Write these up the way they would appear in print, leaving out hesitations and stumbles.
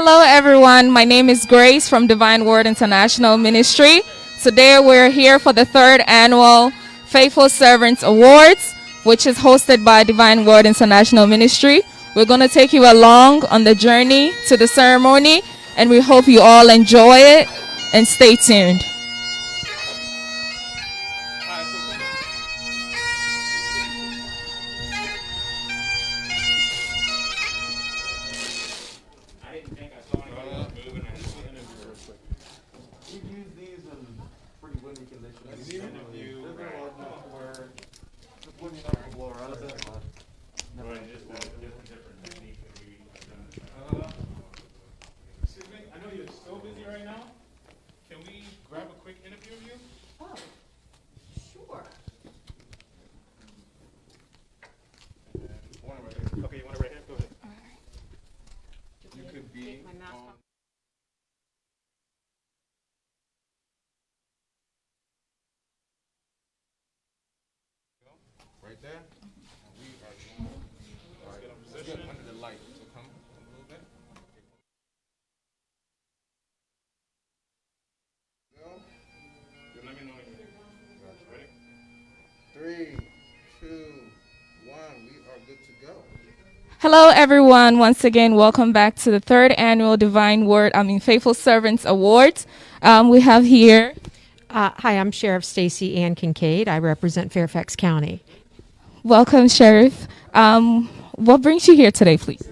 Hello, everyone. My name is Grace from Divine Word International Ministry. Today, we're here for the third annual Faithful Servants Awards, which is hosted by Divine Word International Ministry. We're going to take you along on the journey to the ceremony, and we hope you all enjoy it and stay tuned. Excuse me, I know you're so busy right now. Can we grab a quick interview of you? Oh, sure. Okay, you want it right here? Go ahead. You could be Take my mask on. off. Right there. And we are going. All right, let's get under the light. So come a little bit. Go. You let me know when you're ready. 3, 2, 1. We are good to go. Hello, everyone. Once again, welcome back to the third annual Faithful Servants Awards. We have here. Hi, I'm Sheriff Stacy Ann Kincaid. I represent Fairfax County. Welcome, Sheriff. What brings you here today, please?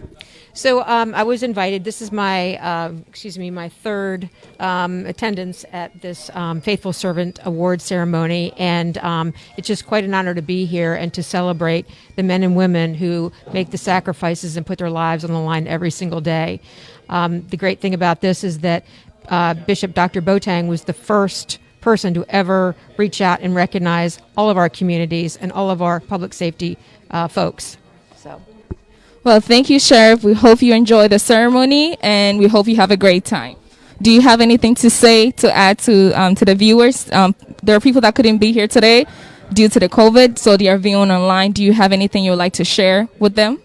So I was invited. This is my, my third attendance at this Faithful Servant Award ceremony, and it's just quite an honor to be here and to celebrate the men and women who make the sacrifices and put their lives on the line every single day. The great thing about this is that Bishop Dr. Boateng was the first person to ever reach out and recognize all of our communities and all of our public safety folks. So. Well, thank you, Sheriff. We hope you enjoy the ceremony, and we hope you have a great time. Do you have anything to say to add to the viewers? There are people that couldn't be here today due to the COVID, so they are viewing online. Do you have anything you would like to share with them?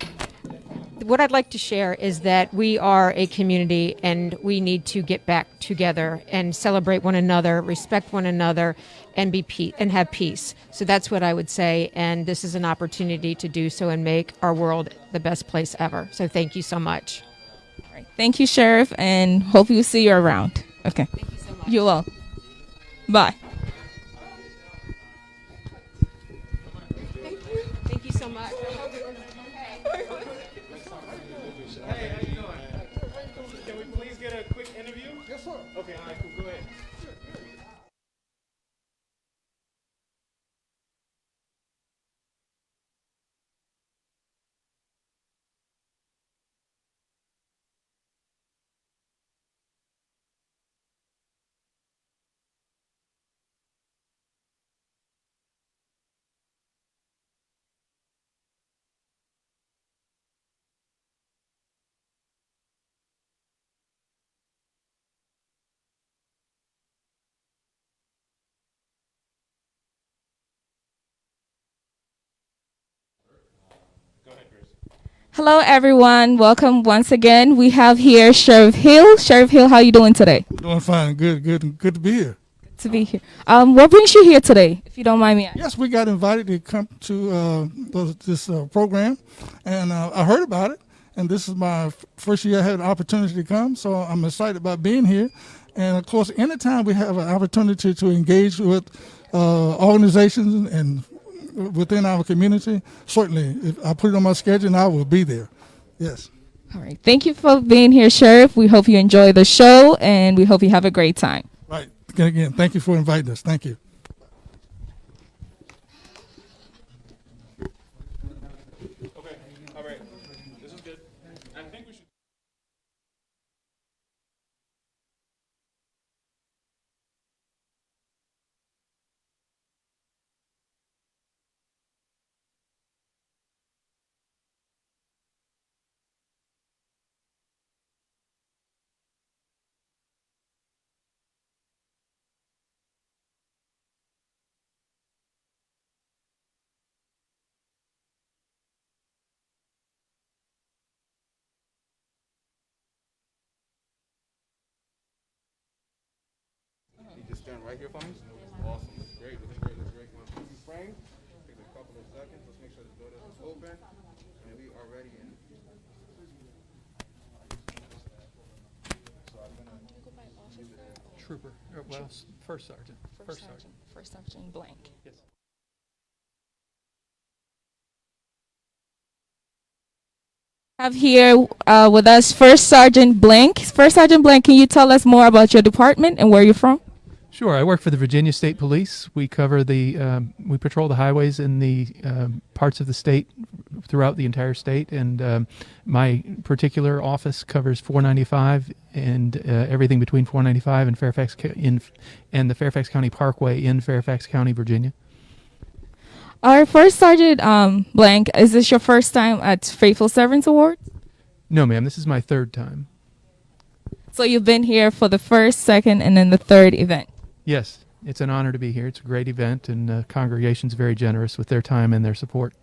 What I'd like to share is that we are a community and we need to get back together and celebrate one another, respect one another, and and have peace. So that's what I would say, and this is an opportunity to do so and make our world the best place ever. So thank you so much. All right. Thank you, Sheriff, and hope you see you around. Okay. Thank you so much. You're welcome. Bye. Thank you so much. Hey, how you doing? Can we please get a quick interview? Yes, sir. Okay, all right, cool. Go ahead. Go ahead, Chris. Hello, everyone. Welcome once again. We have here Sheriff Hill. Sheriff Hill, how are you doing today? Doing fine. Good to be here. To be here. What brings you here today, if you don't mind me asking? Yes, we got invited to come to this program, and I heard about it. And this is my first year I had an opportunity to come, so I'm excited about being here. And of course, anytime we have an opportunity to engage with organizations and within our community, certainly, if I put it on my schedule, I will be there. Yes. All right. Thank you for being here, Sheriff. We hope you enjoy the show, and we hope you have a great time. Right. Again, thank you for inviting us. Thank you. Okay, all right. This is good. I think we should. just stand right here for me. Awesome. That's great. That's great. That's great. Now, keep you framed. Take a couple of seconds. Let's make sure the door doesn't open. And we are ready. So I'm going to Trooper. Well, first sergeant. First Sergeant Blank. Yes. Have here with us First Sergeant Blank. First Sergeant Blank, can you tell us more about your department and where you're from? Sure. I work for the Virginia State Police. We cover we patrol the highways in the parts of the state throughout the entire state, and my particular office covers 495 and everything between 495 and and the Fairfax County Parkway in Fairfax County, Virginia. Our First Sergeant Blank, is this your first time at Faithful Servants Award? No, ma'am. This is my third time. So you've been here for the first, second, and then the third event. Yes, it's an honor to be here. It's a great event, and the congregation's very generous with their time and their support.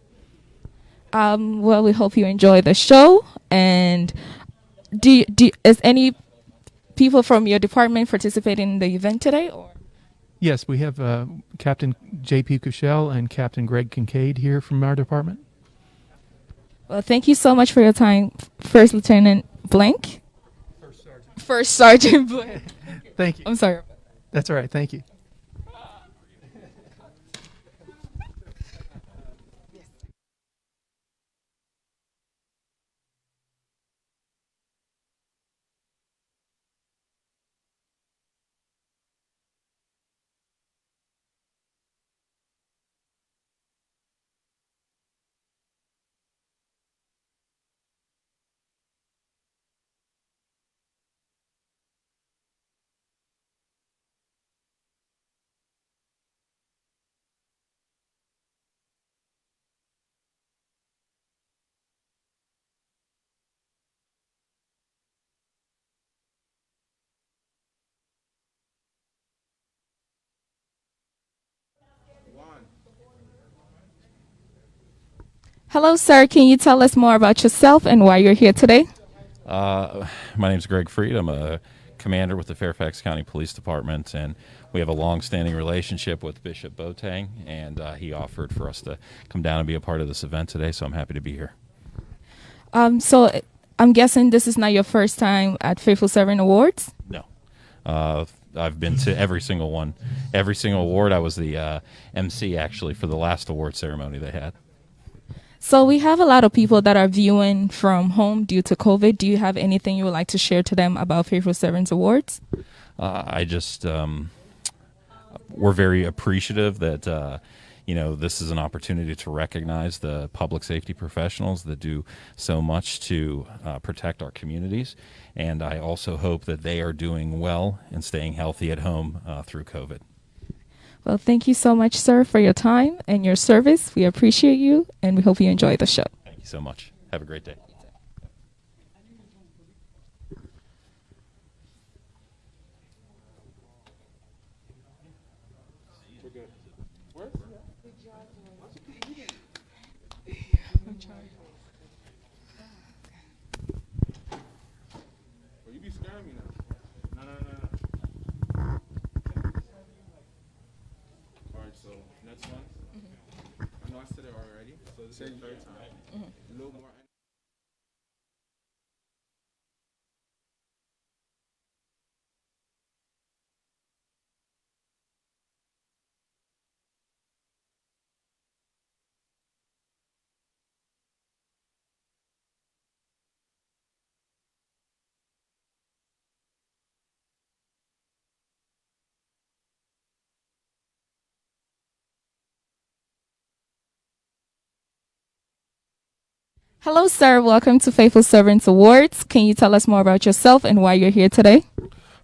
Well, we hope you enjoy the show. And is any people from your department participating in the event today? Or? Yes, we have Captain J.P. Cushell and Captain Greg Kincaid here from our department. Well, thank you so much for your time, First Lieutenant Blank. First Sergeant Blank. Thank you. I'm sorry. That's all right. Thank you. Hello, sir. Can you tell us more about yourself and why you're here today? My name's Greg Freed. I'm a commander with the Fairfax County Police Department, and we have a long-standing relationship with Bishop Boateng, and he offered for us to come down and be a part of this event today, so I'm happy to be here. So I'm guessing this is not your first time at Faithful Servant Awards? No. I've been to every single one. Every single award. I was the MC, actually, for the last award ceremony they had. So we have a lot of people that are viewing from home due to COVID. Do you have anything you would like to share to them about Faithful Servants Awards? I just, we're very appreciative that, this is an opportunity to recognize the public safety professionals that do so much to protect our communities. And I also hope that they are doing well and staying healthy at home through COVID. Well, thank you so much, sir, for your time and your service. We appreciate you, and we hope you enjoy the show. Thank you so much. Have a great day. you be scaring me now. No. Alright, so next one. I know I said it already, so this is the third time. A little more. Hello, sir. Welcome to Faithful Servants Awards. Can you tell us more about yourself and why you're here today?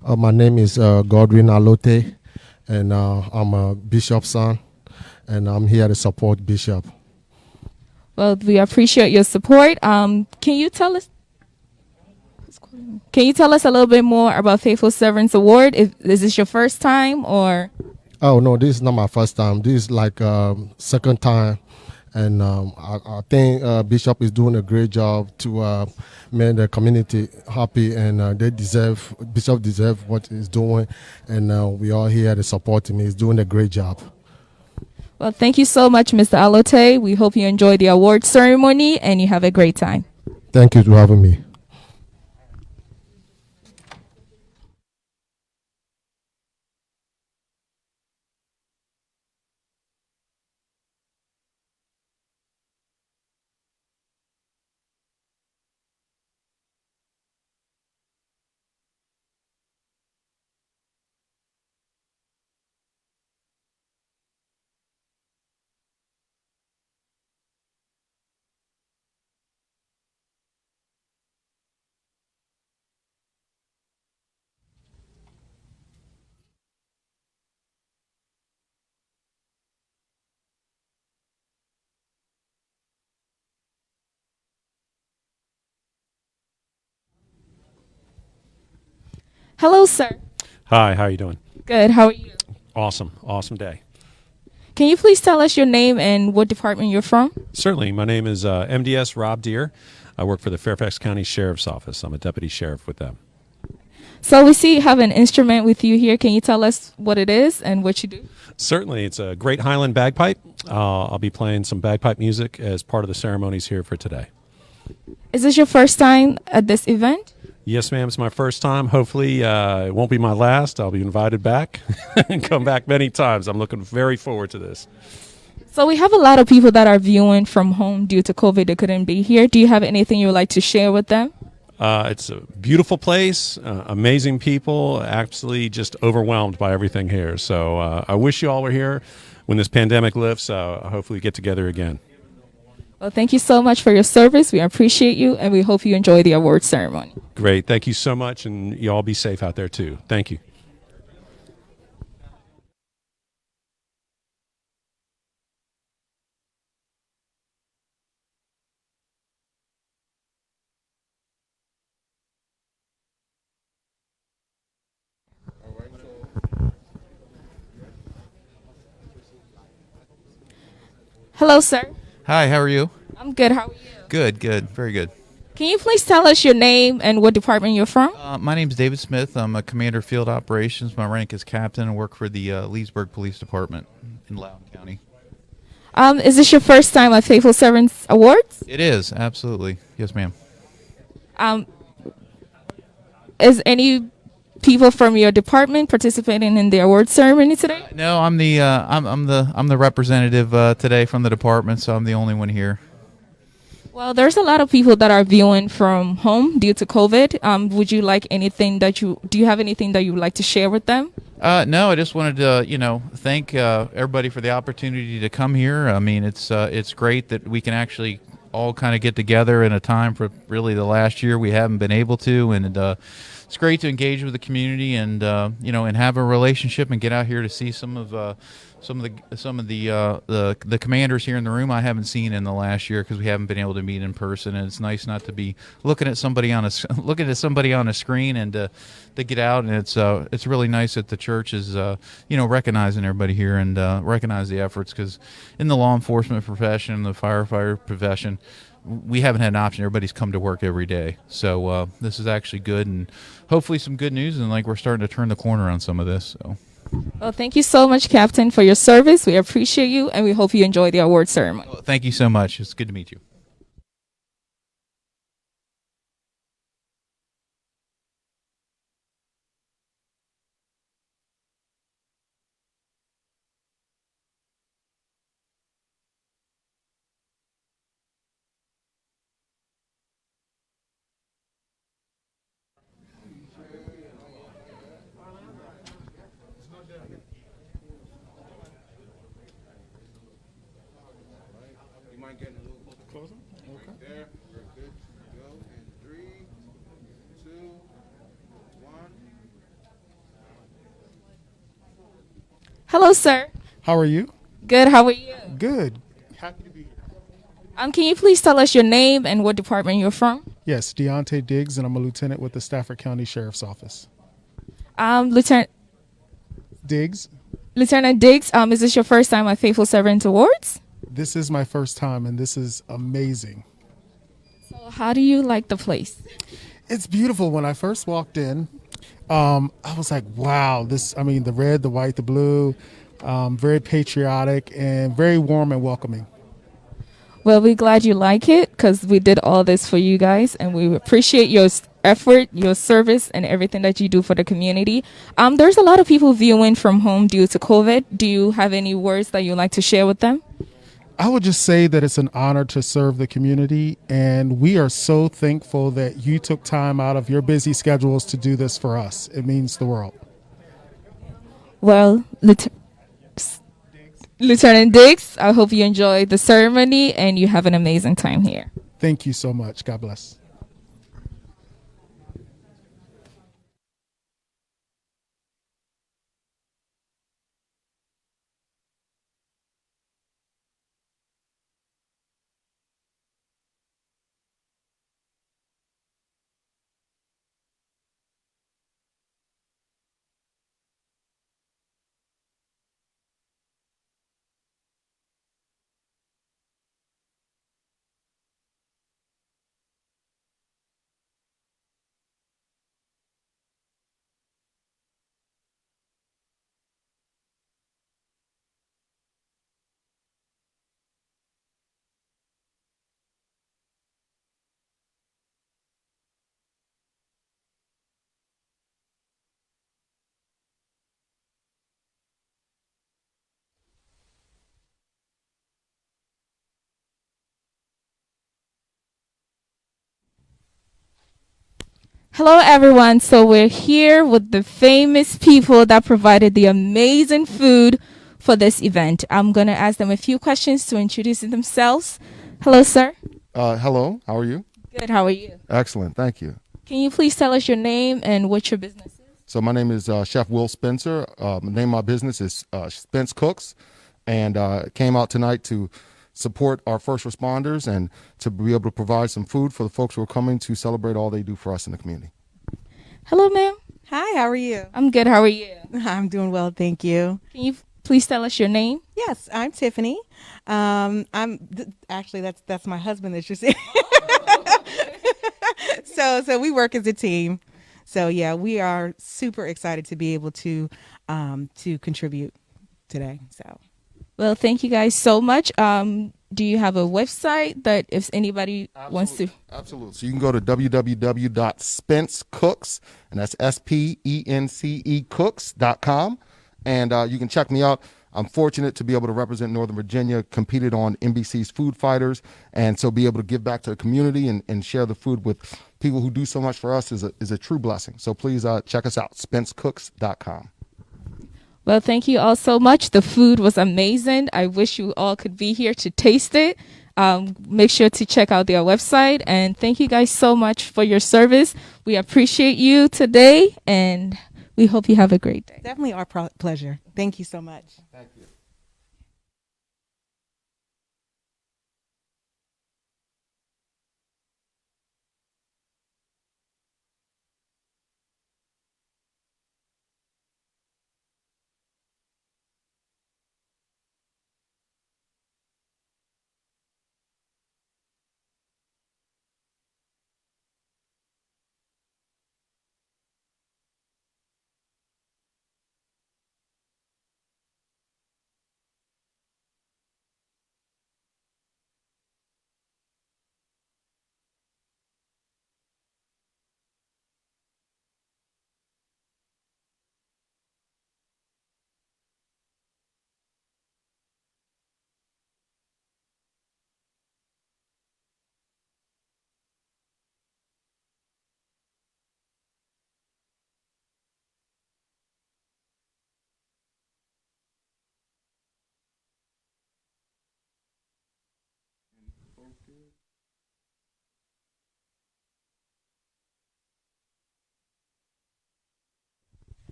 My name is Godwin Alote, and I'm a bishop's son, and I'm here to support Bishop. Well, we appreciate your support. Can you tell us a little bit more about Faithful Servants Award? Is this your first time or? Oh, no, this is not my first time. This is like second time, and I think Bishop is doing a great job to make the community happy, and Bishop deserve what he's doing, and we all here to support him. He's doing a great job. Well, thank you so much, Mr. Alote. We hope you enjoy the award ceremony and you have a great time. Thank you for having me. Hello, sir. Hi, how are you doing? Good. How are you? Awesome day. Can you please tell us your name and what department you're from? Certainly, my name is MDS Rob Deere. I work for the Fairfax County Sheriff's Office. I'm a deputy sheriff with them. So we see you have an instrument with you here. Can you tell us what it is and what you do? Certainly, it's a Great Highland bagpipe. I'll be playing some bagpipe music as part of the ceremonies here for today. Is this your first time at this event? Yes, ma'am, it's my first time. Hopefully, it won't be my last. I'll be invited back and come back many times. I'm looking very forward to this. So we have a lot of people that are viewing from home due to COVID that couldn't be here. Do you have anything you would like to share with them? It's a beautiful place, amazing people, absolutely just overwhelmed by everything here. So I wish you all were here when this pandemic lifts. Hopefully we get together again. Well, thank you so much for your service. We appreciate you, and we hope you enjoy the award ceremony. Great. Thank you so much, and you all be safe out there, too. Thank you. Hello, sir. Hi, how are you? I'm good. How are you? Good, very good. Can you please tell us your name and what department you're from? My name's David Smith. I'm a commander of field operations. My rank is captain and work for the Leesburg Police Department in Loudoun County. Is this your first time at Faithful Servants Awards? It is, absolutely. Yes, ma'am. Is any people from your department participating in the award ceremony today? No, I'm the representative today from the department, so I'm the only one here. Well, there's a lot of people that are viewing from home due to COVID. Would you like anything do you have anything that you would like to share with them? No, I just wanted to, thank everybody for the opportunity to come here. I mean, it's great that we can actually all kind of get together in a time for really the last year we haven't been able to, and it's great to engage with the community and and have a relationship and get out here to see some of the commanders here in the room I haven't seen in the last year because we haven't been able to meet in person. And it's nice not to be looking at somebody on a screen and to get out. And it's really nice that the church is recognizing everybody here and recognize the efforts, because in the law enforcement profession, the firefighter profession, we haven't had an option. Everybody's come to work every day. So this is actually good, and hopefully some good news, and we're starting to turn the corner on some of this. So. Well, thank you so much, Captain, for your service. We appreciate you, and we hope you enjoy the award ceremony. Well, thank you so much. It's good to meet you. You mind getting a little closer? Okay. There, we're good to go. And 3, 2, 1. Hello, sir. How are you? Good. How are you? Good. Happy to be here. Can you please tell us your name and what department you're from? Yes, Deontay Diggs, and I'm a lieutenant with the Stafford County Sheriff's Office. Lieutenant Diggs? Diggs, is this your first time at Faithful Servant Awards? This is my first time, and this is amazing. So how do you like the place? It's beautiful. When I first walked in, I was like, wow, the red, the white, the blue, very patriotic and very warm and welcoming. Well, we're glad you like it because we did all this for you guys, and we appreciate your effort, your service, and everything that you do for the community. There's a lot of people viewing from home due to COVID. Do you have any words that you'd like to share with them? I would just say that it's an honor to serve the community, and we are so thankful that you took time out of your busy schedules to do this for us. It means the world. Well, Lieutenant Diggs, I hope you enjoy the ceremony and you have an amazing time here. Thank you so much. God bless. Hello, everyone. So we're here with the famous people that provided the amazing food for this event. I'm going to ask them a few questions to introduce themselves. Hello, sir. Hello, how are you? Good. How are you? Excellent, thank you. Can you please tell us your name and what your business is? So my name is Chef Will Spencer. The name of my business is Spence Cooks, and came out tonight to support our first responders and to be able to provide some food for the folks who are coming to celebrate all they do for us in the community. Hello, ma'am. Hi, how are you? I'm good. How are you? I'm doing well, thank you. Can you please tell us your name? Yes, I'm Tiffany. Actually that's my husband that you're seeing. So we work as a team. So yeah, we are super excited to be able to contribute today. So, well, thank you guys so much. Do you have a website that if anybody wants to? Absolutely. So you can go to www.spencecooks, and that's SPENCE cooks.com, and you can check me out. I'm fortunate to be able to represent Northern Virginia, competed on NBC's Food Fighters, and so be able to give back to the community and share the food with people who do so much for us is a true blessing. So please check us out, spencecooks.com. Well, thank you all so much. The food was amazing. I wish you all could be here to taste it. Make sure to check out their website. And thank you guys so much for your service. We appreciate you today, and we hope you have a great day. definitely our pleasure. Thank you so much. Thank you.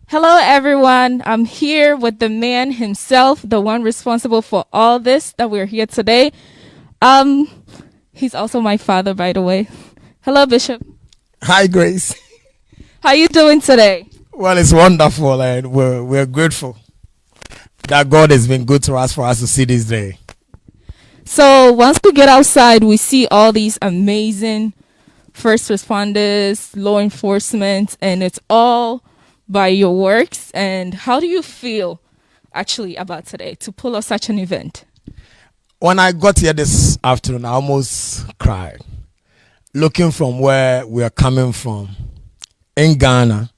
Hello, everyone. I'm here with the man himself, the one responsible for all this that we're here today. He's also my father, by the way. Hello, Bishop. Hi, Grace. How you doing today? Well, it's wonderful, and we're grateful that God has been good to us for us to see this day. So once we get outside, we see all these amazing first responders, law enforcement, and it's all by your works. And how do you feel actually about today to pull off such an event? When I got here this afternoon, I almost cried. Looking from where we are coming from in Ghana,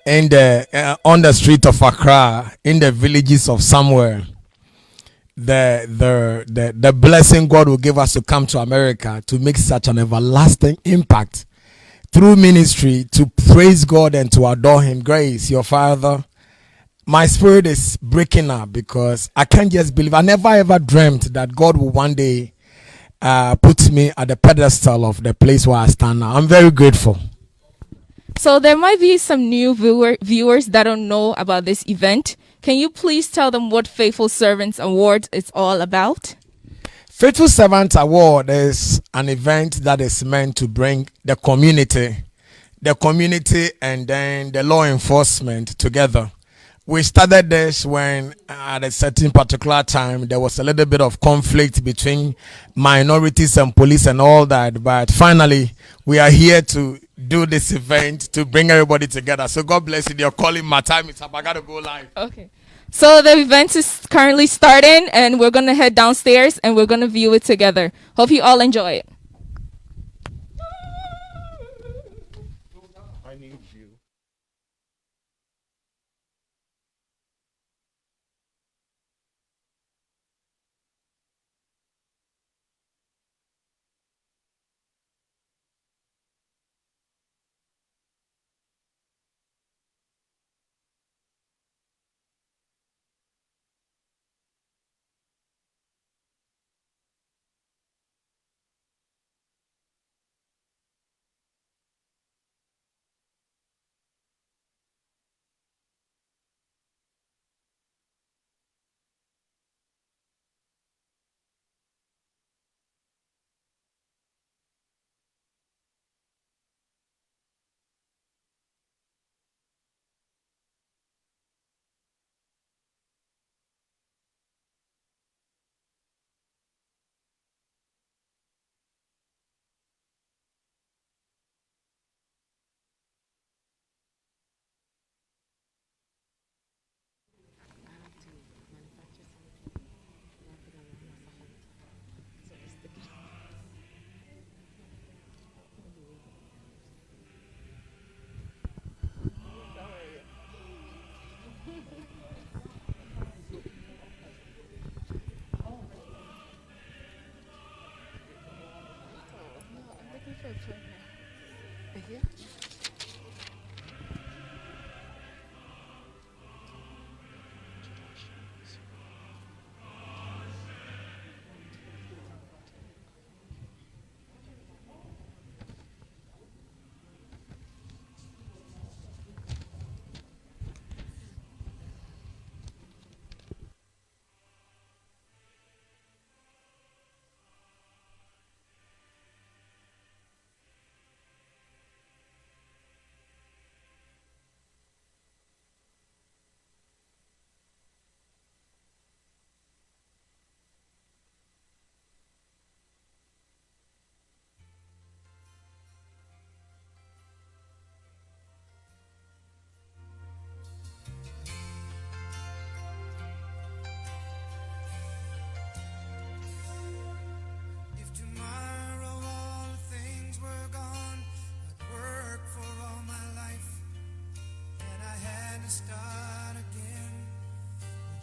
in the on the street of Accra, in the villages of somewhere, the blessing God will give us to come to America to make such an everlasting impact through ministry, to praise God and to adore Him. Grace, your father, my spirit is breaking up because I can't just believe. I never ever dreamt that God will one day put me at the pedestal of the place where I stand now. I'm very grateful. So there might be some new viewers that don't know about this event. Can you please tell them what Faithful Servants Award is all about? Faithful Servant Award is an event that is meant to bring the community and then the law enforcement together. We started this when at a certain particular time there was a little bit of conflict between minorities and police and all that, but finally we are here to do this event to bring everybody together. So God bless you. You're calling my time is up. I gotta go live. Okay. So the event is currently starting and we're gonna head downstairs and we're gonna view it together. Hope you all enjoy it. I need you.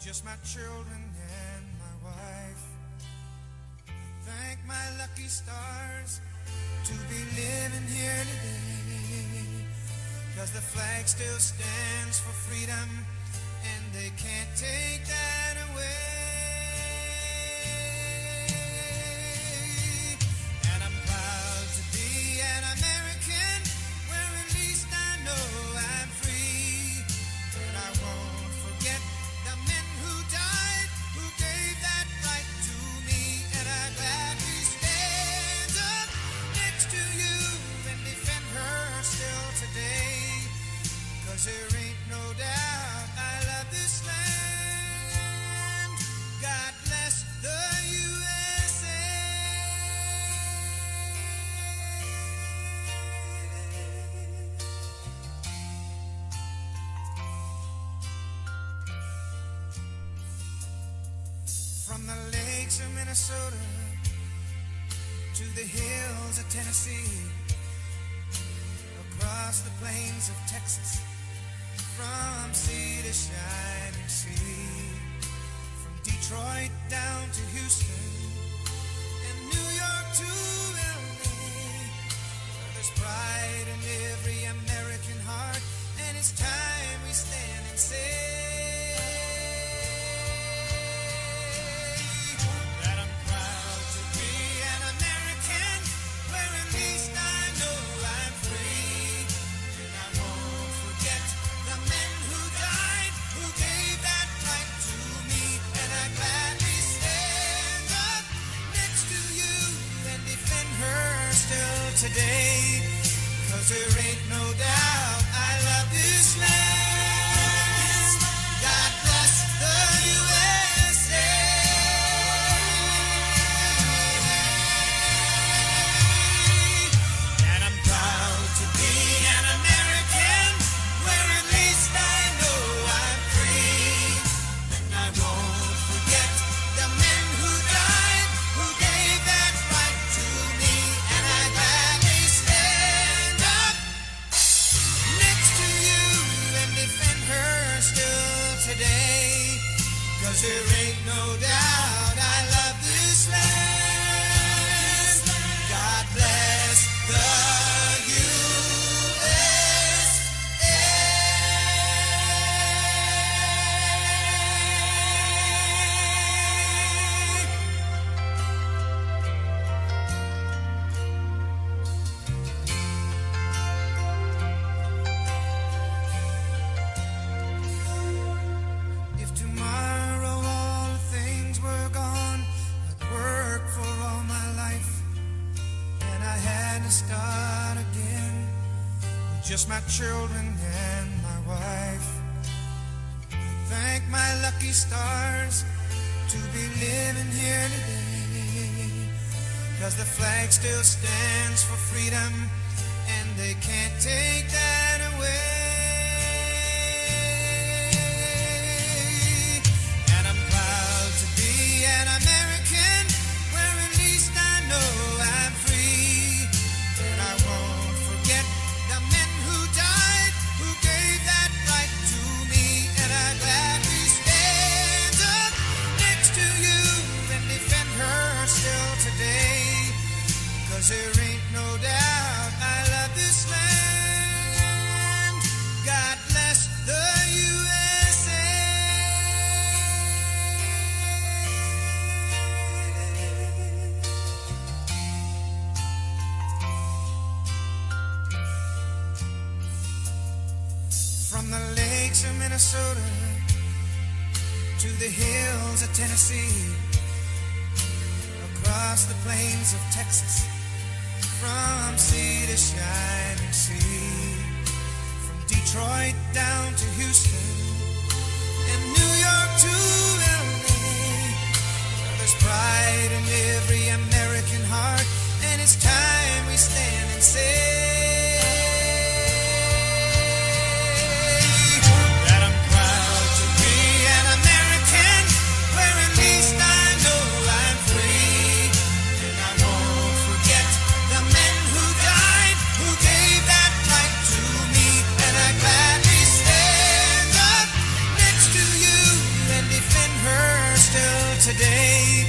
Just my children and my wife. Thank my lucky stars to be living here today. 'Cause the flag still stands for freedom and they can't take that away. And I'm proud to be an American where at least I know I'm free. And I won't forget the men who died, who gave that right to me. And I gladly stand up next to you and defend her still today. 'Cause there ain't no doubt I love this land. From the lakes of Minnesota to the hills of Tennessee, across the plains of Texas, from sea to shining sea, from Detroit down to Houston and New York to LA, where there's pride in every American heart, and it's time we stand and say that I'm proud to be an American, where at least I know I'm free, and I won't forget the men who died, who gave that right to me, and I gladly stand up next to you and defend her still today, 'cause there ain't no doubt I love this land. God bless the USA. And I'm proud to be an American, where at least I know I'm free, and I won't forget the men who died, who gave that right to me, and I gladly stand up next to you and defend her still today, 'cause there ain't no doubt I love this land. God bless the USA. If tomorrow all things were gone, I'd work for all my life, and I had to start again with just my children and my wife. Thank my lucky stars to be living here today, 'cause the flag still stands for freedom, and they can't take that away. And I'm proud to be an American, where at least I know I'm free, and I won't forget the men who died, who gave that right to me, and I gladly stand up next to you and defend her still today, 'cause there ain't no doubt I love this land. God bless the USA. From the lakes of Minnesota to the hills of Tennessee, across the plains of Texas, from sea to shining sea, from Detroit down to Houston and New York to LA, where there's pride in every American heart, and it's time we stand and say that I'm proud to be an American, where at least I know I'm free, and I won't forget the men who died, who gave that right to me, and I gladly stand up next to you and defend her still today,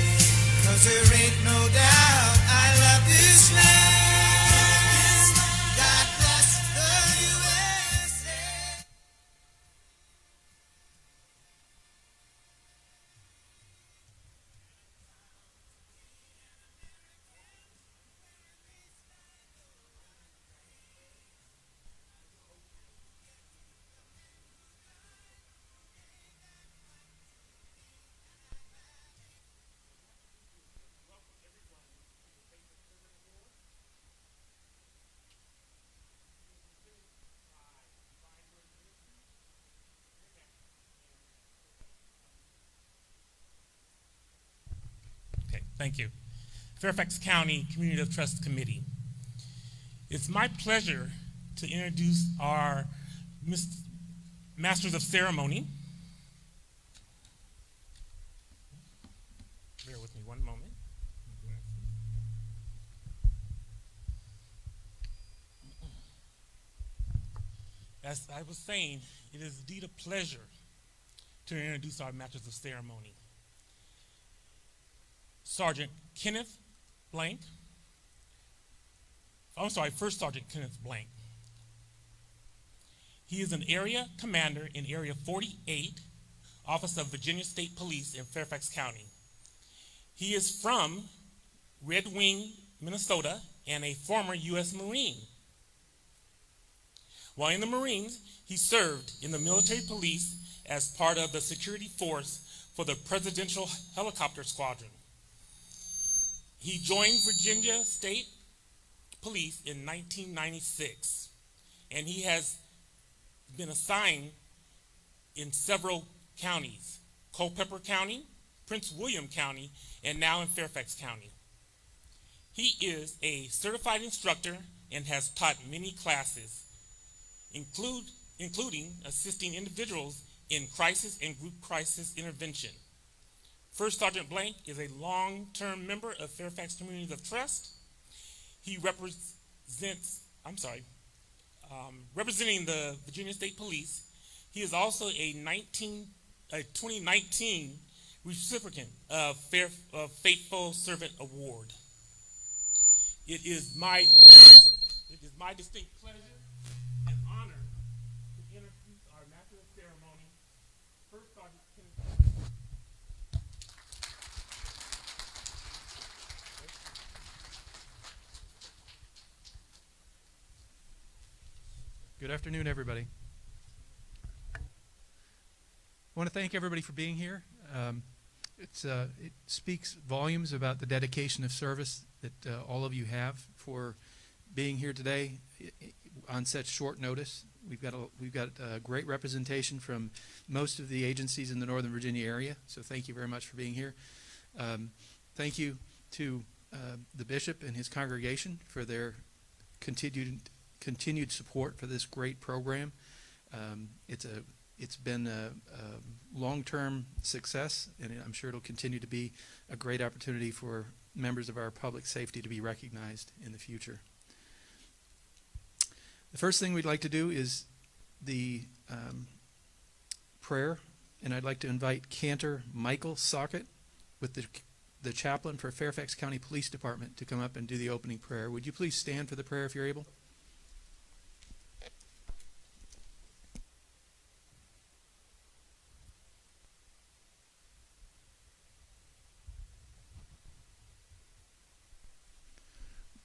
'cause there ain't no doubt I love this land. God bless the USA. Thank you. Fairfax County Community of Trust Committee. It's my pleasure to introduce our Masters of Ceremony. As I was saying, it is indeed a pleasure to introduce our Masters of Ceremony. Sergeant Kenneth Blank. I'm sorry, First Sergeant Kenneth Blank. He is an area commander in Area 48, Office of Virginia State Police in Fairfax County. He is from Red Wing, Minnesota, and a former U.S. Marine. While in the Marines, he served in the military police as part of the security force for the Presidential Helicopter Squadron. He joined Virginia State Police in 1996, and he has been assigned in several counties: Culpeper County, Prince William County, and now in Fairfax County. He is a certified instructor and has taught many classes, including assisting individuals in crisis and group crisis intervention. First Sergeant Blank is a long-term member of Fairfax Communities of Trust. He representing the Virginia State Police. He is also a 2019 recipient of Faithful Servant Award. It is my distinct pleasure and honor to introduce our Master of Ceremony, First Sergeant Kenneth. Good afternoon, everybody. I want to thank everybody for being here. It speaks volumes about the dedication of service that all of you have for being here today on such short notice. We've got a great representation from most of the agencies in the Northern Virginia area, so thank you very much for being here. Thank you to the bishop and his congregation for their continued support for this great program. It's been a long-term success, and I'm sure it'll continue to be a great opportunity for members of our public safety to be recognized in the future. The first thing we'd like to do is the prayer, and I'd like to invite Cantor Michael Sockett with the chaplain for Fairfax County Police Department to come up and do the opening prayer. Would you please stand for the prayer if you're able?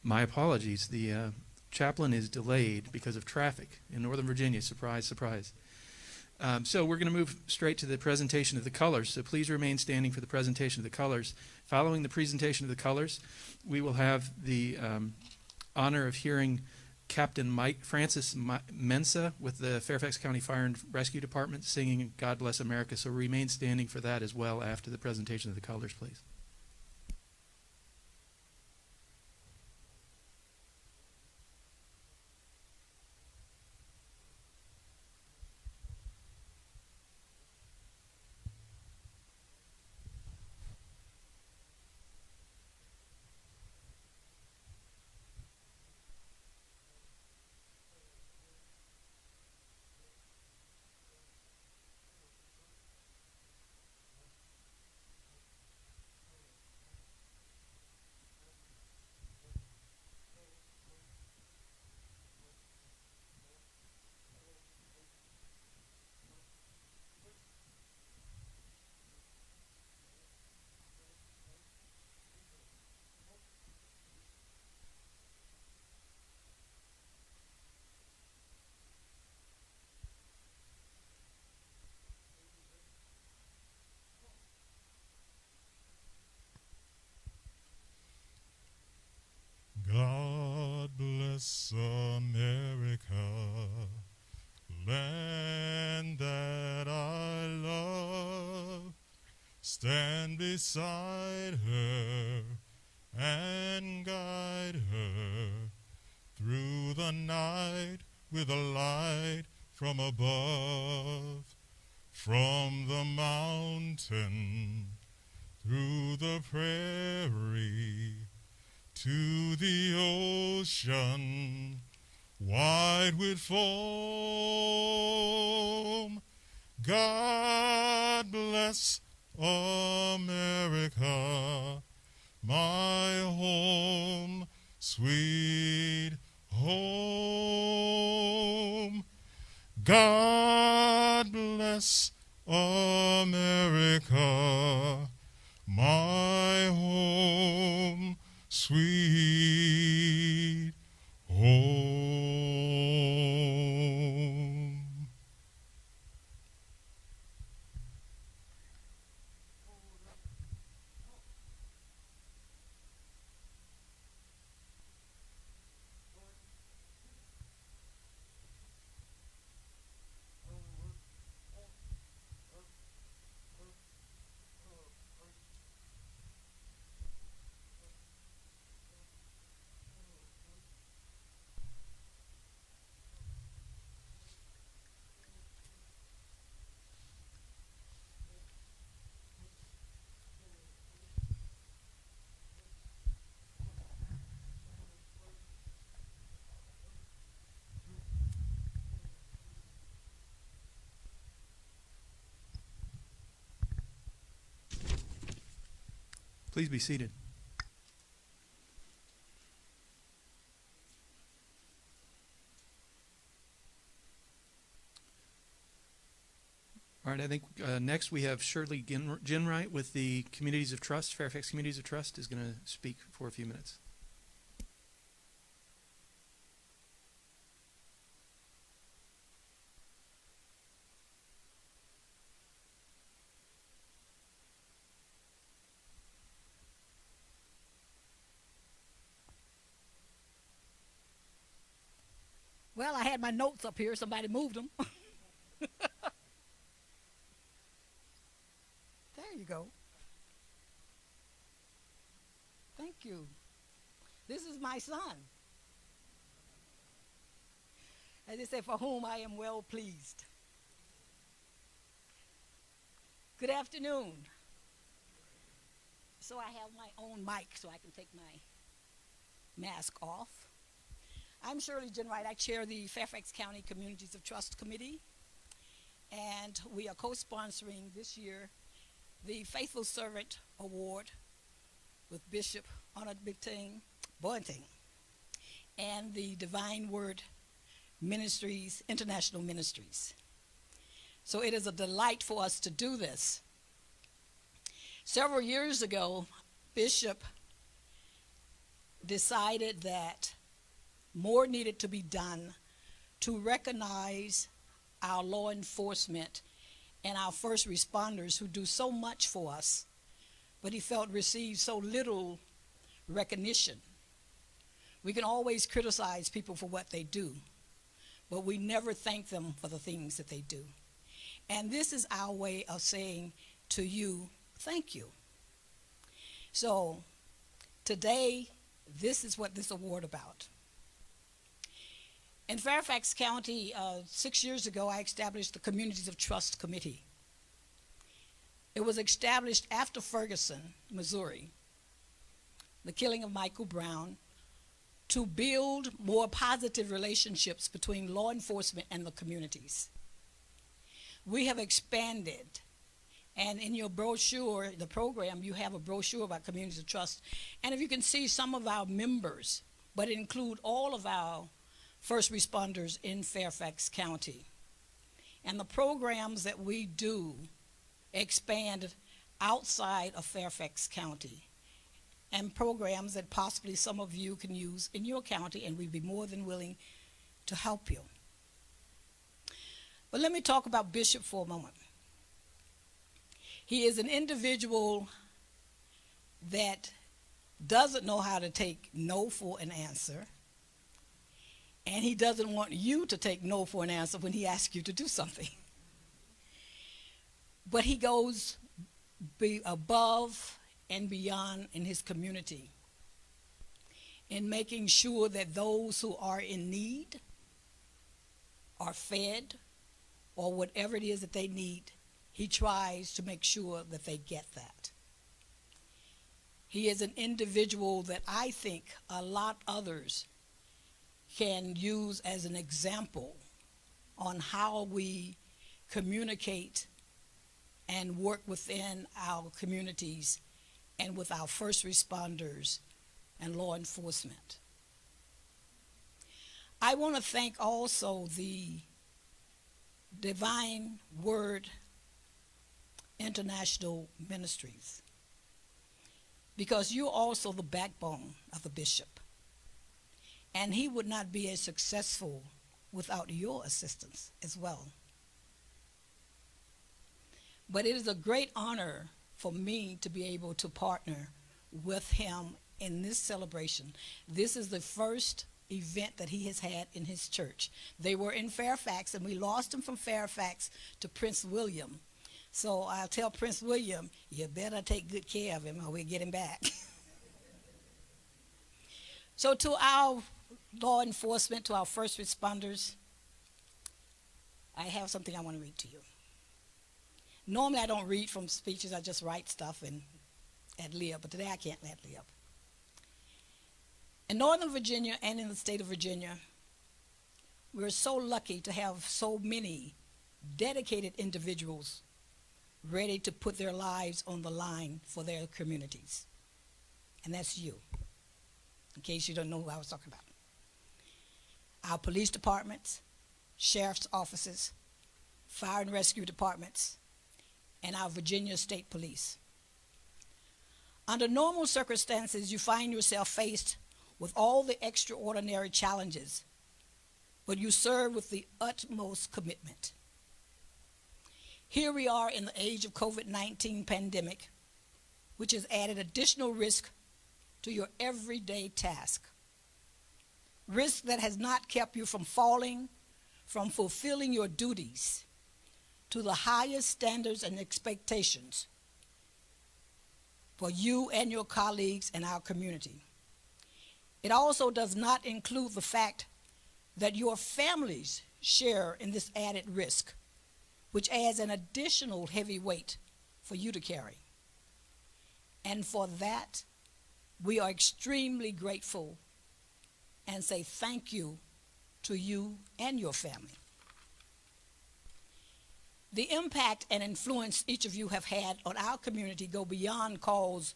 My apologies. The chaplain is delayed because of traffic in Northern Virginia. Surprise, surprise. So we're going to move straight to the presentation of the colors. So please remain standing for the presentation of the colors. Following the presentation of the colors, we will have the honor of hearing Captain Francis Mensa with the Fairfax County Fire and Rescue Department singing God Bless America. So remain standing for that as well after the presentation of the colors, please. God bless America, land that I love. Stand beside her and guide her through the night with a light from above. From the mountain through the prairie to the ocean, white with foam. God bless America, my home, sweet home. God bless America, my home, sweet home. Please be seated. All right, I think next we have Shirley Ginwright with the Communities of Trust. Fairfax Communities of Trust is going to speak for a few minutes. Well, I had my notes up here. Somebody moved them. There you go. Thank you. This is my son. As they say, for whom I am well pleased. Good afternoon. So I have my own mic so I can take my mask off. I'm Shirley Ginwright. I chair the Fairfax County Communities of Trust Committee, and we are co-sponsoring this year the Faithful Servant Award with Bishop Honorees Boateng and the Divine Word Ministries, International Ministries. So it is a delight for us to do this. Several years ago, Bishop decided that more needed to be done to recognize our law enforcement and our first responders who do so much for us, but he felt received so little recognition. We can always criticize people for what they do, but we never thank them for the things that they do. And this is our way of saying to you, thank you. So today, this is what this award about. In Fairfax County, 6 years ago, I established the Communities of Trust Committee. It was established after Ferguson, Missouri, the killing of Michael Brown, to build more positive relationships between law enforcement and the communities. We have expanded, and in your brochure, the program, you have a brochure about Communities of Trust. And if you can see some of our members, but include all of our first responders in Fairfax County. And the programs that we do expand outside of Fairfax County, and programs that possibly some of you can use in your county, and we'd be more than willing to help you. But let me talk about Bishop for a moment. He is an individual that doesn't know how to take no for an answer, and he doesn't want you to take no for an answer when he asks you to do something. But he goes above and beyond in his community in making sure that those who are in need are fed, or whatever it is that they need, he tries to make sure that they get that. He is an individual that I think a lot others can use as an example on how we communicate and work within our communities and with our first responders and law enforcement. I want to thank also the Divine Word International Ministries, because you're also the backbone of the bishop. And he would not be as successful without your assistance as well. But it is a great honor for me to be able to partner with him in this celebration. This is the first event that he has had in his church. They were in Fairfax, and we lost him from Fairfax to Prince William. So I'll tell Prince William, you better take good care of him or we'll get him back. So to our law enforcement, to our first responders, I have something I want to read to you. Normally I don't read from speeches, I just write stuff and ad lib, but today I can't ad lib. In Northern Virginia and in the state of Virginia, we're so lucky to have so many dedicated individuals ready to put their lives on the line for their communities. And that's you, in case you don't know who I was talking about. Our police departments, sheriff's offices, fire and rescue departments, and our Virginia State Police. Under normal circumstances, you find yourself faced with all the extraordinary challenges, but you serve with the utmost commitment. Here we are in the age of COVID-19 pandemic, which has added additional risk to your everyday task. Risk that has not kept you from falling, from fulfilling your duties to the highest standards and expectations for you and your colleagues and our community. It also does not include the fact that your families share in this added risk, which adds an additional heavy weight for you to carry. And for that, we are extremely grateful and say thank you to you and your family. The impact and influence each of you have had on our community go beyond calls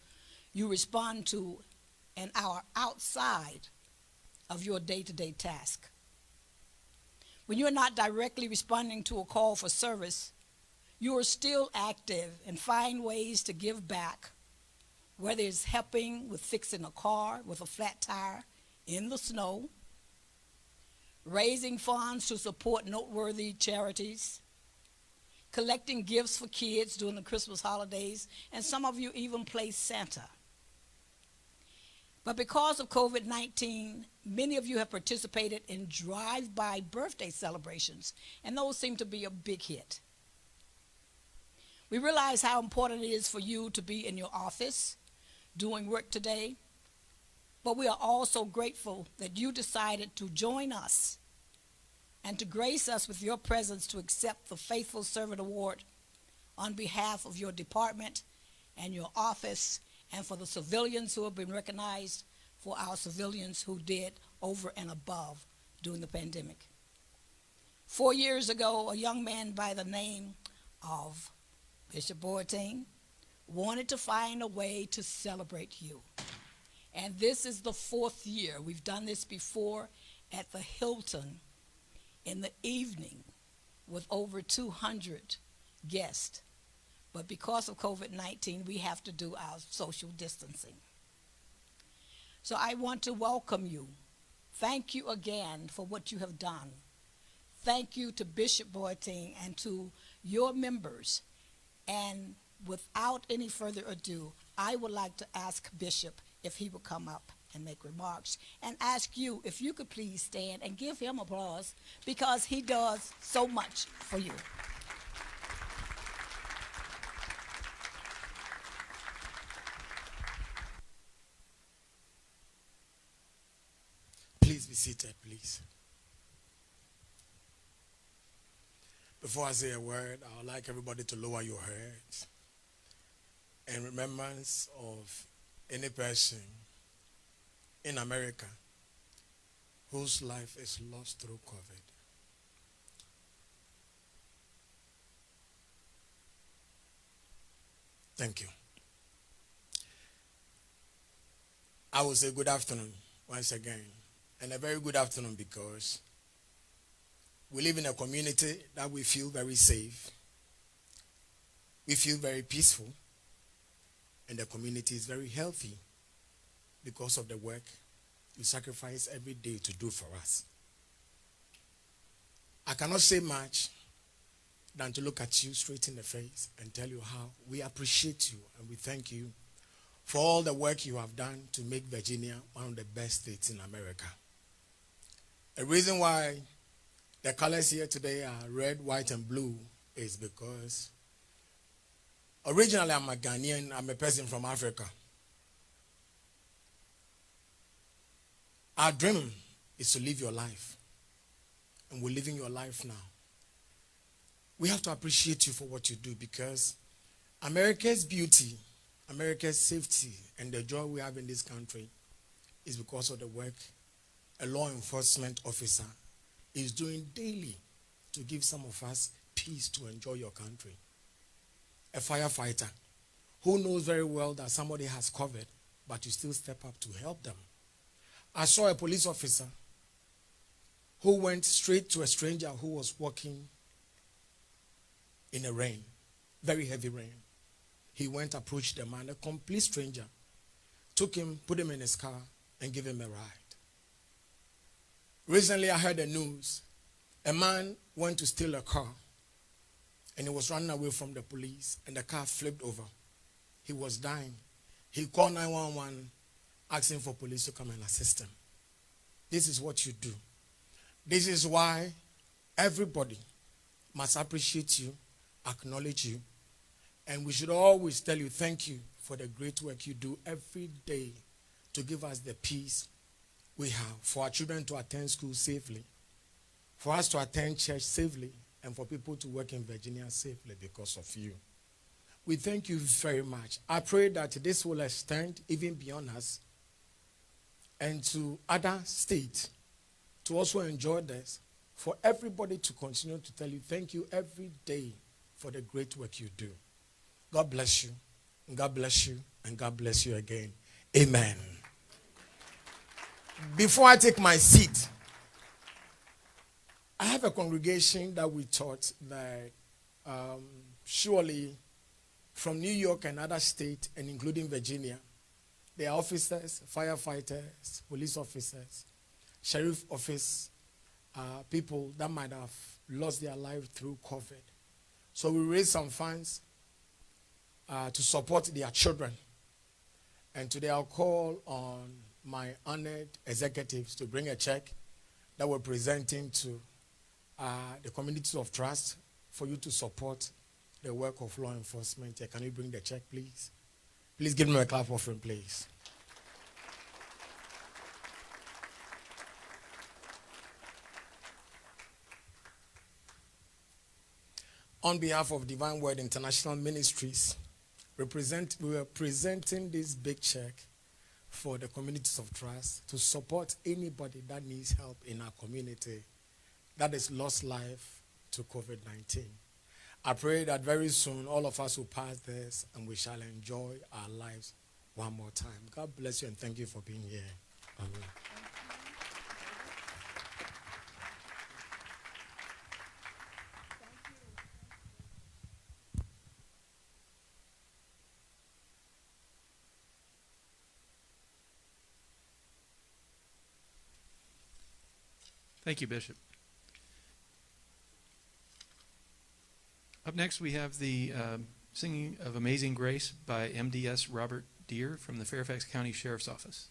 you respond to and are outside of your day-to-day task. When you're not directly responding to a call for service, you are still active and find ways to give back, whether it's helping with fixing a car with a flat tire in the snow, raising funds to support noteworthy charities, collecting gifts for kids during the Christmas holidays, and some of you even play Santa. But because of COVID-19, many of you have participated in drive-by birthday celebrations, and those seem to be a big hit. We realize how important it is for you to be in your office doing work today, but we are also grateful that you decided to join us and to grace us with your presence to accept the Faithful Servant Award on behalf of your department and your office, and for the civilians who have been recognized for our civilians who did over and above during the pandemic. 4 years ago, a young man by the name of Bishop Boateng wanted to find a way to celebrate you. And this is the 4th year. We've done this before at the Hilton in the evening with over 200 guests. But because of COVID-19, we have to do our social distancing. So I want to welcome you. Thank you again for what you have done. Thank you to Bishop Boateng and to your members. And without any further ado, I would like to ask Bishop if he would come up and make remarks, and ask you if you could please stand and give him applause, because he does so much for you. Please be seated, please. Before I say a word, I would like everybody to lower your heads in remembrance of any person in America whose life is lost through COVID. Thank you. I will say good afternoon once again, and a very good afternoon because we live in a community that we feel very safe, we feel very peaceful, and the community is very healthy because of the work you sacrifice every day to do for us. I cannot say much than to look at you straight in the face and tell you how we appreciate you and we thank you for all the work you have done to make Virginia one of the best states in America. The reason why the colors here today are red, white, and blue is because originally I'm a Ghanaian, I'm a person from Africa. Our dream is to live your life, and we're living your life now. We have to appreciate you for what you do because America's beauty, America's safety, and the joy we have in this country is because of the work a law enforcement officer is doing daily to give some of us peace to enjoy your country. A firefighter who knows very well that somebody has COVID, but you still step up to help them. I saw a police officer who went straight to a stranger who was walking in the rain, very heavy rain. He went, approached the man, a complete stranger, took him, put him in his car, and gave him a ride. Recently, I heard the news. A man went to steal a car, and he was running away from the police, and the car flipped over. He was dying. He called 911, asking for police to come and assist him. This is what you do. This is why everybody must appreciate you, acknowledge you, and we should always tell you thank you for the great work you do every day to give us the peace we have, for our children to attend school safely, for us to attend church safely, and for people to work in Virginia safely because of you. We thank you very much. I pray that this will extend even beyond us and to other states to also enjoy this, for everybody to continue to tell you thank you every day for the great work you do. God bless you, and God bless you, and God bless you again. Amen. Before I take my seat, I have a congregation that we thought that surely from New York and other states, and including Virginia, there are officers, firefighters, police officers, sheriff office, people that might have lost their life through COVID. So we raised some funds to support their children. And today I'll call on my honored executives to bring a check that we're presenting to the communities of trust for you to support the work of law enforcement. Can you bring the check, please? Please give me a clap offering, please. On behalf of Divine Word International Ministries, we are presenting this big check for the communities of trust to support anybody that needs help in our community that has lost life to COVID-19. I pray that very soon all of us will pass this and we shall enjoy our lives one more time. God bless you and thank you for being here. Amen. Thank you, Bishop. Up next, we have the singing of Amazing Grace by MDS Robert Deere from the Fairfax County Sheriff's Office.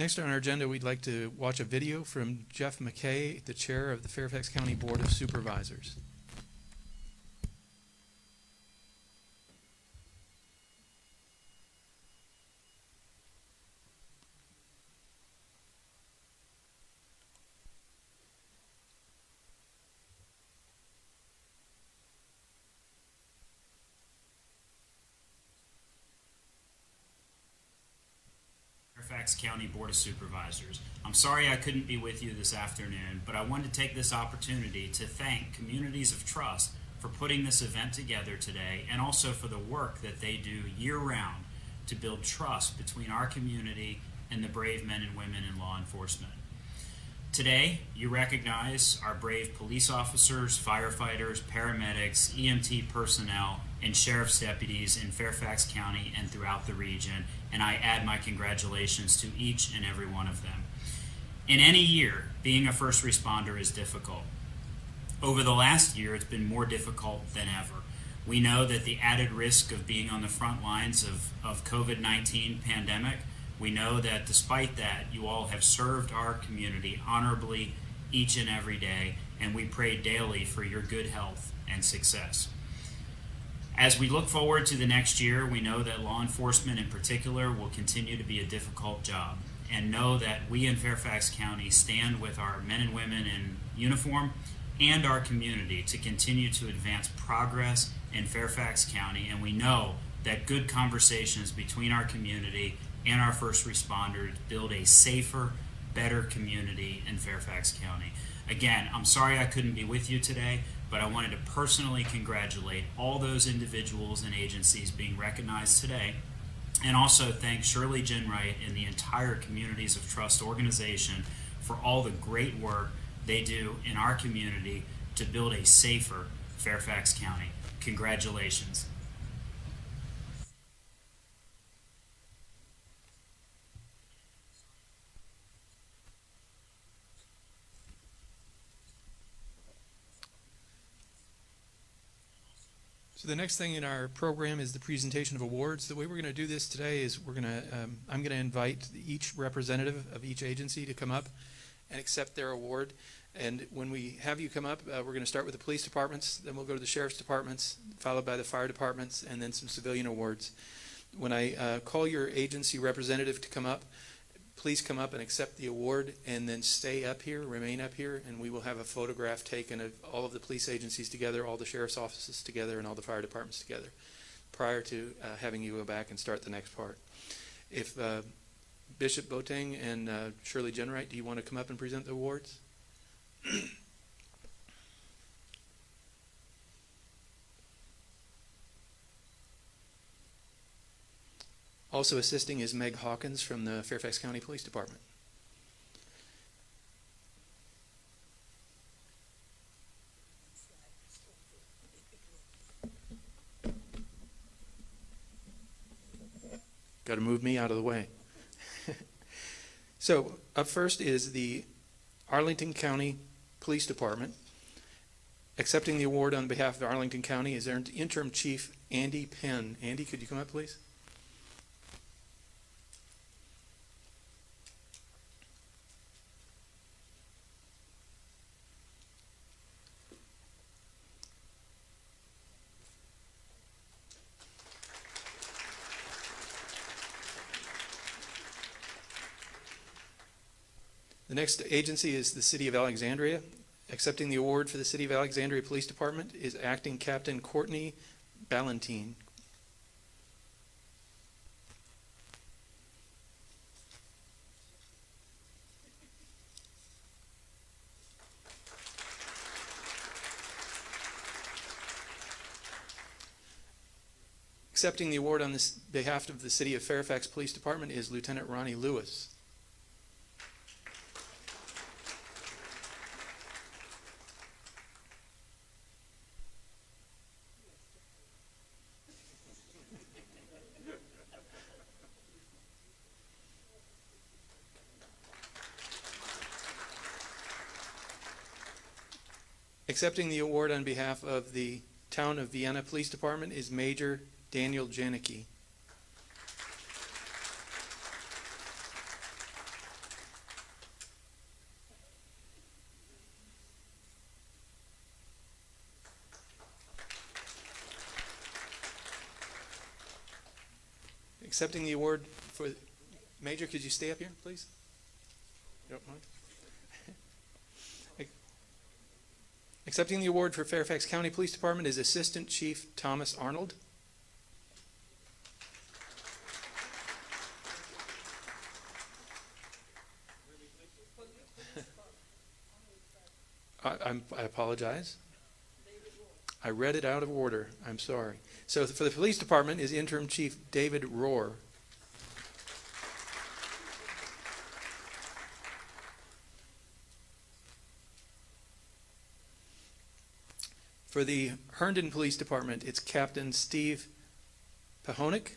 Next on our agenda, we'd like to watch a video from Jeff McKay, the chair of the Fairfax County Board of Supervisors. Fairfax County Board of Supervisors. I'm sorry I couldn't be with you this afternoon, but I wanted to take this opportunity to thank Communities of Trust for putting this event together today, and also for the work that they do year-round to build trust between our community and the brave men and women in law enforcement. Today, you recognize our brave police officers, firefighters, paramedics, EMT personnel, and sheriff's deputies in Fairfax County and throughout the region, and I add my congratulations to each and every one of them. In any year, being a first responder is difficult. Over the last year, it's been more difficult than ever. We know that the added risk of being on the front lines of COVID-19 pandemic, we know that despite that, you all have served our community honorably each and every day, and we pray daily for your good health and success. As we look forward to the next year, we know that law enforcement in particular will continue to be a difficult job, and know that we in Fairfax County stand with our men and women in uniform and our community to continue to advance progress in Fairfax County, and we know that good conversations between our community and our first responders build a safer, better community in Fairfax County. Again, I'm sorry I couldn't be with you today, but I wanted to personally congratulate all those individuals and agencies being recognized today, and also thank Shirley Jenwright and the entire Communities of Trust organization for all the great work they do in our community to build a safer Fairfax County. Congratulations. So the next thing in our program is the presentation of awards. The way we're going to do this today is I'm going to invite each representative of each agency to come up and accept their award. And when we have you come up, we're going to start with the police departments, then we'll go to the sheriff's departments, followed by the fire departments, and then some civilian awards. When I call your agency representative to come up, please come up and accept the award, and then stay up here, remain up here, and we will have a photograph taken of all of the police agencies together, all the sheriff's offices together, and all the fire departments together, prior to having you go back and start the next part. If Bishop Boateng and Shirley Jenwright, do you want to come up and present the awards? Also assisting is Meg Hawkins from the Fairfax County Police Department. Got to move me out of the way. So up first is the Arlington County Police Department. Accepting the award on behalf of Arlington County is their Interim Chief Andy Penn. Andy, could you come up, please? The next agency is the City of Alexandria. Accepting the award for the City of Alexandria Police Department is Acting Captain Courtney Ballantine. Accepting the award on behalf of the City of Fairfax Police Department is Lieutenant Ronnie Lewis. Accepting the award on behalf of the Town of Vienna Police Department is Major Daniel Janicki. Accepting the award for Major, could you stay up here, please? You don't mind? Accepting the award for Fairfax County Police Department is Assistant Chief Thomas Arnold. I apologize. I read it out of order. I'm sorry. So for the police department is Interim Chief David Rohr. For the Herndon Police Department, it's Captain Steve Pahonik.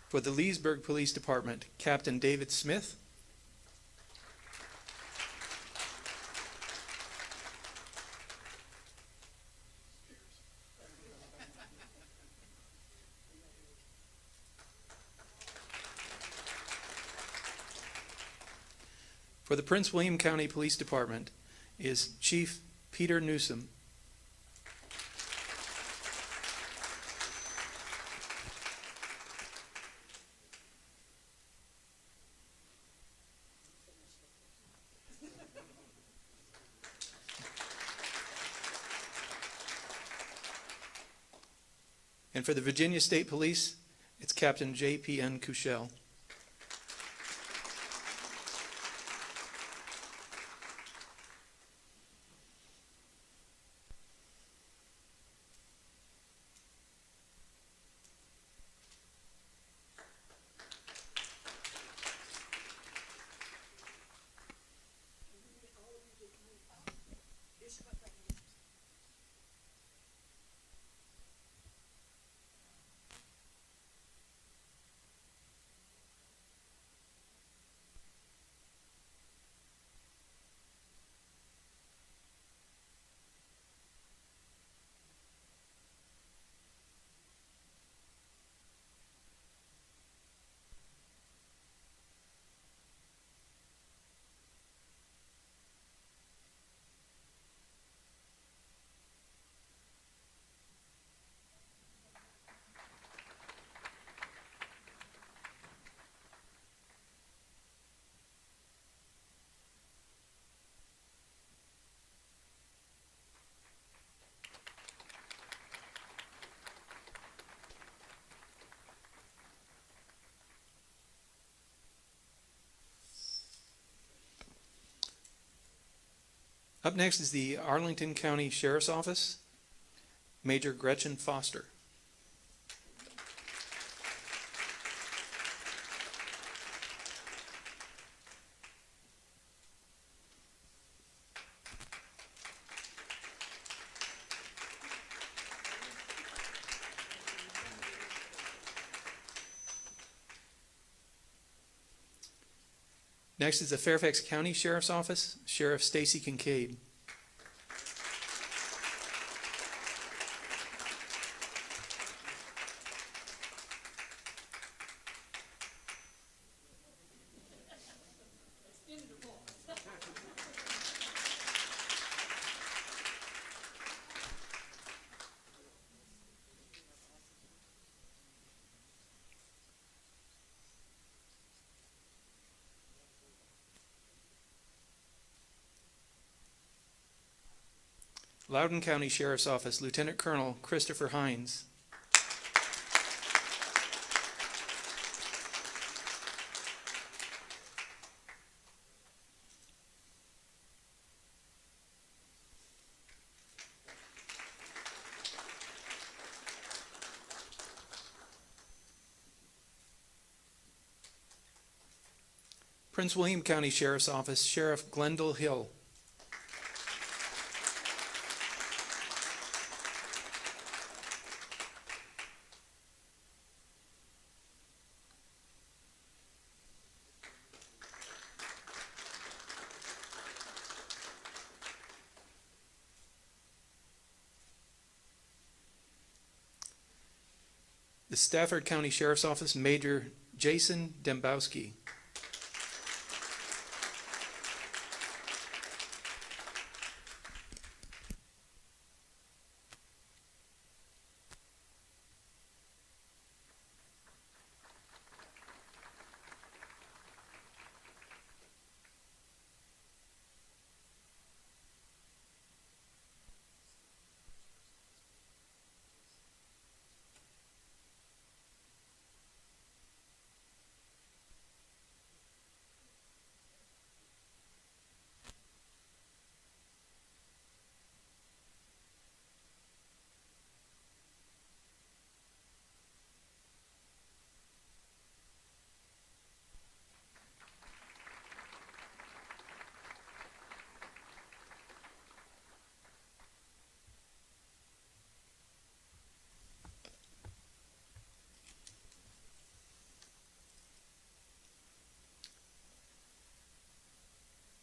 For the Leesburg Police Department, Captain David Smith. For the Prince William County Police Department is Chief Peter Newsom. And for the Virginia State Police, it's Captain J.P.N. Cushell. Up next is the Arlington County Sheriff's Office, Major Gretchen Foster. Next is the Fairfax County Sheriff's Office, Sheriff Stacy Kincaid. Loudoun County Sheriff's Office, Lieutenant Colonel Christopher Hines. Prince William County Sheriff's Office, Sheriff Glendale Hill. The Stafford County Sheriff's Office, Major Jason Dembowski.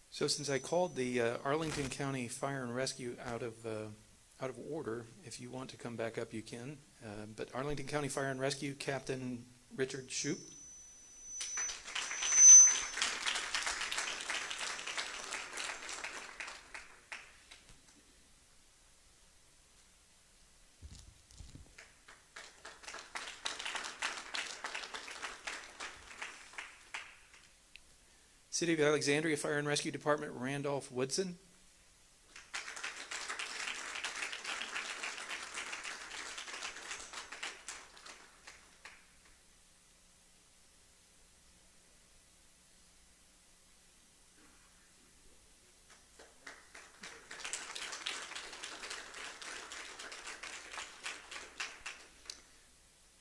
So since I called the Arlington County Fire and Rescue out of order, if you want to come back up, you can. But Arlington County Fire and Rescue Captain Richard Shoup. City of Alexandria Fire and Rescue Department, Randolph Woodson.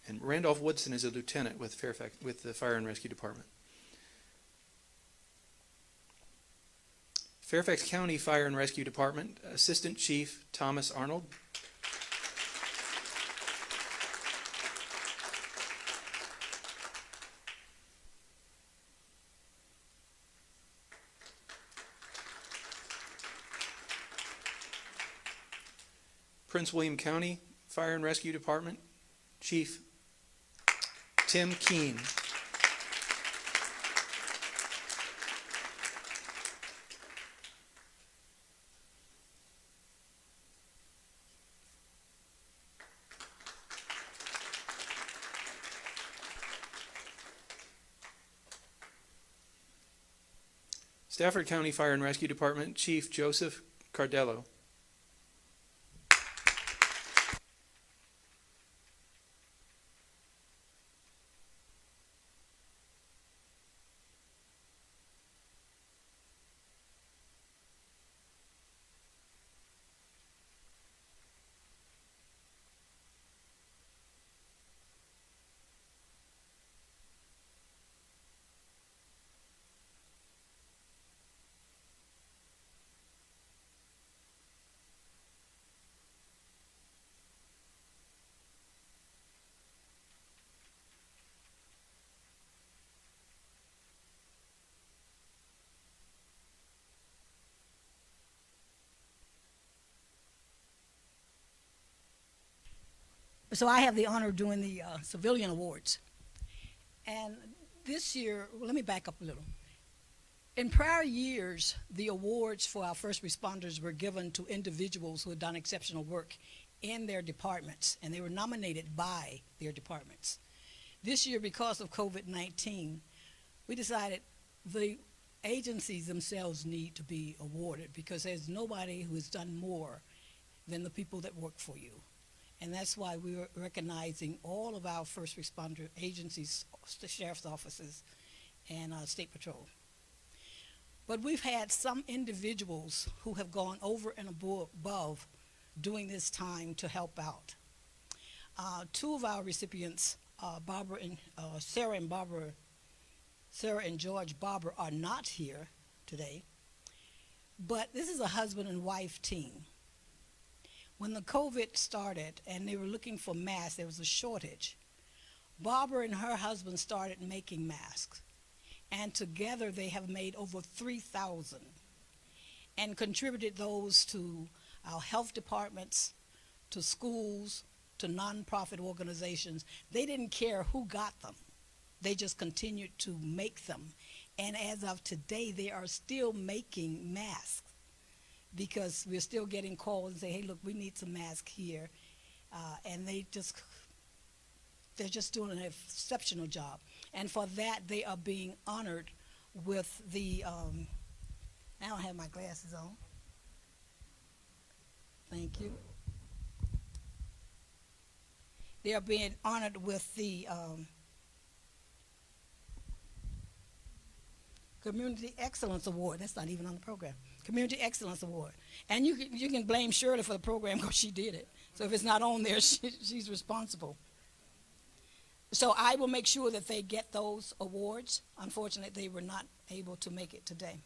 And Randolph Woodson is a lieutenant with the Fire and Rescue Department. Fairfax County Fire and Rescue Department, Assistant Chief Thomas Arnold. Prince William County Fire and Rescue Department, Chief Tim Keene. Stafford County Fire and Rescue Department, Chief Joseph Cardello. So I have the honor of doing the civilian awards. And this year, well, let me back up a little. In prior years, the awards for our first responders were given to individuals who had done exceptional work in their departments, and they were nominated by their departments. This year, because of COVID-19, we decided the agencies themselves need to be awarded because there's nobody who has done more than the people that work for you. And that's why we are recognizing all of our first responder agencies, the sheriff's offices, and State Patrol. But we've had some individuals who have gone over and above during this time to help out. Two of our recipients, Sarah and George Barber, are not here today. But this is a husband and wife team. When the COVID started and they were looking for masks, there was a shortage. Barbara and her husband started making masks. And together they have made over 3,000 and contributed those to our health departments, to schools, to nonprofit organizations. They didn't care who got them. They just continued to make them. And as of today, they are still making masks because we're still getting calls and say, hey, look, we need some masks here. And they're just doing an exceptional job. And for that, they are being honored with the, I don't have my glasses on. Thank you. They are being honored with the Community Excellence Award. That's not even on the program. Community Excellence Award. And you can blame Shirley for the program because she did it. So if it's not on there, she's responsible. So I will make sure that they get those awards. Unfortunately, they were not able to make it today.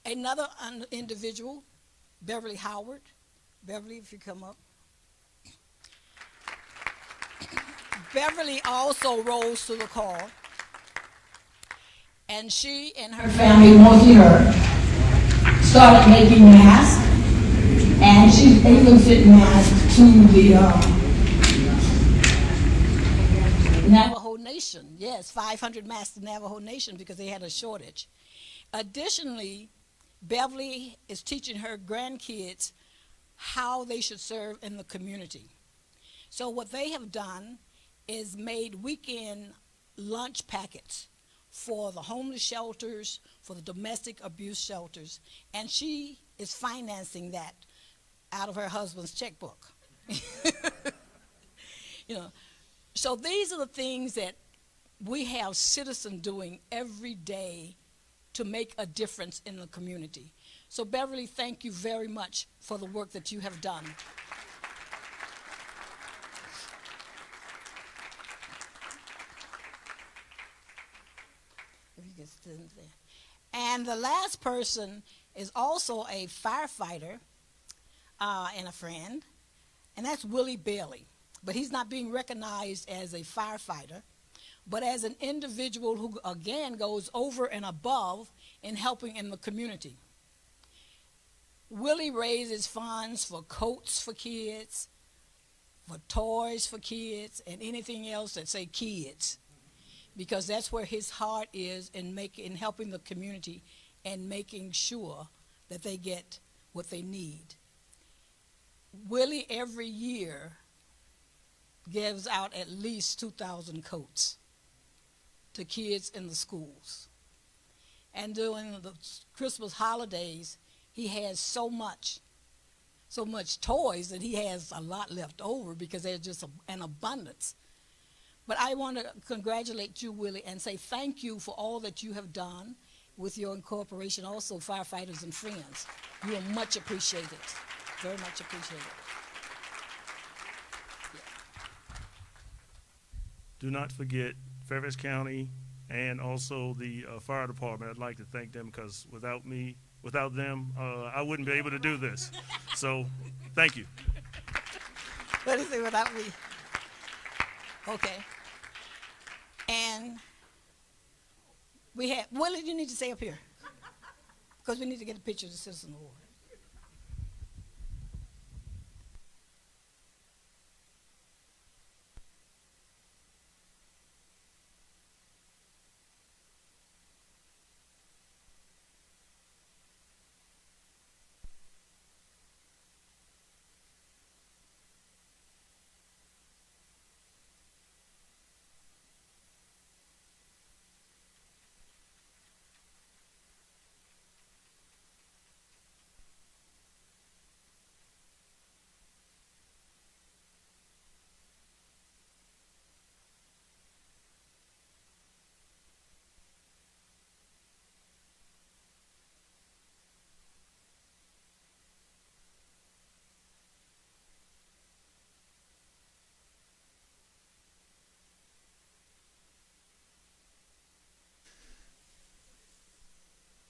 Another individual, Beverly Howard. Beverly, if you come up. Beverly also rose to the call. And she and her family, mostly her, started making masks. And she even sent masks to the Navajo Nation. Yes, 500 masks to Navajo Nation because they had a shortage. Additionally, Beverly is teaching her grandkids how they should serve in the community. So what they have done is made weekend lunch packets for the homeless shelters, for the domestic abuse shelters, and she is financing that out of her husband's checkbook. You know, so these are the things that we have citizens doing every day to make a difference in the community. So Beverly, thank you very much for the work that you have done. If you can stand there. And the last person is also a firefighter and a friend, and that's Willie Bailey. But he's not being recognized as a firefighter, but as an individual who, again, goes over and above in helping in the community. Willie raises funds for coats for kids, for toys for kids, and anything else that say kids, because that's where his heart is in helping the community and making sure that they get what they need. Willie every year gives out at least 2,000 coats to kids in the schools. And during the Christmas holidays, he has so much toys that he has a lot left over because there's just an abundance. But I want to congratulate you, Willie, and say thank you for all that you have done with your incorporation, also Firefighters and Friends. You are much appreciated, very much appreciated. Do not forget Fairfax County and also the fire department. I'd like to thank them because without them, I wouldn't be able to do this. So, thank you. What is it without me? Okay. And we have, Willie, you need to stay up here because we need to get a picture of the Citizen Award.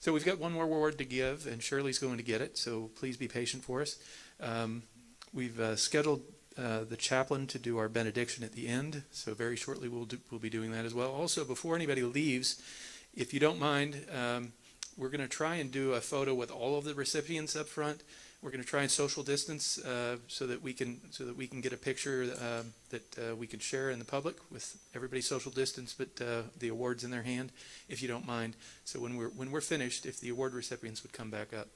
So we've got one more award to give, and Shirley's going to get it, so please be patient for us. We've scheduled the chaplain to do our benediction at the end, so very shortly we'll be doing that as well. Also, before anybody leaves, if you don't mind, we're going to try and do a photo with all of the recipients up front. We're going to try and social distance so that we can get a picture that we can share in the public with everybody social distance, but the awards in their hand, if you don't mind. So when we're finished, if the award recipients would come back up,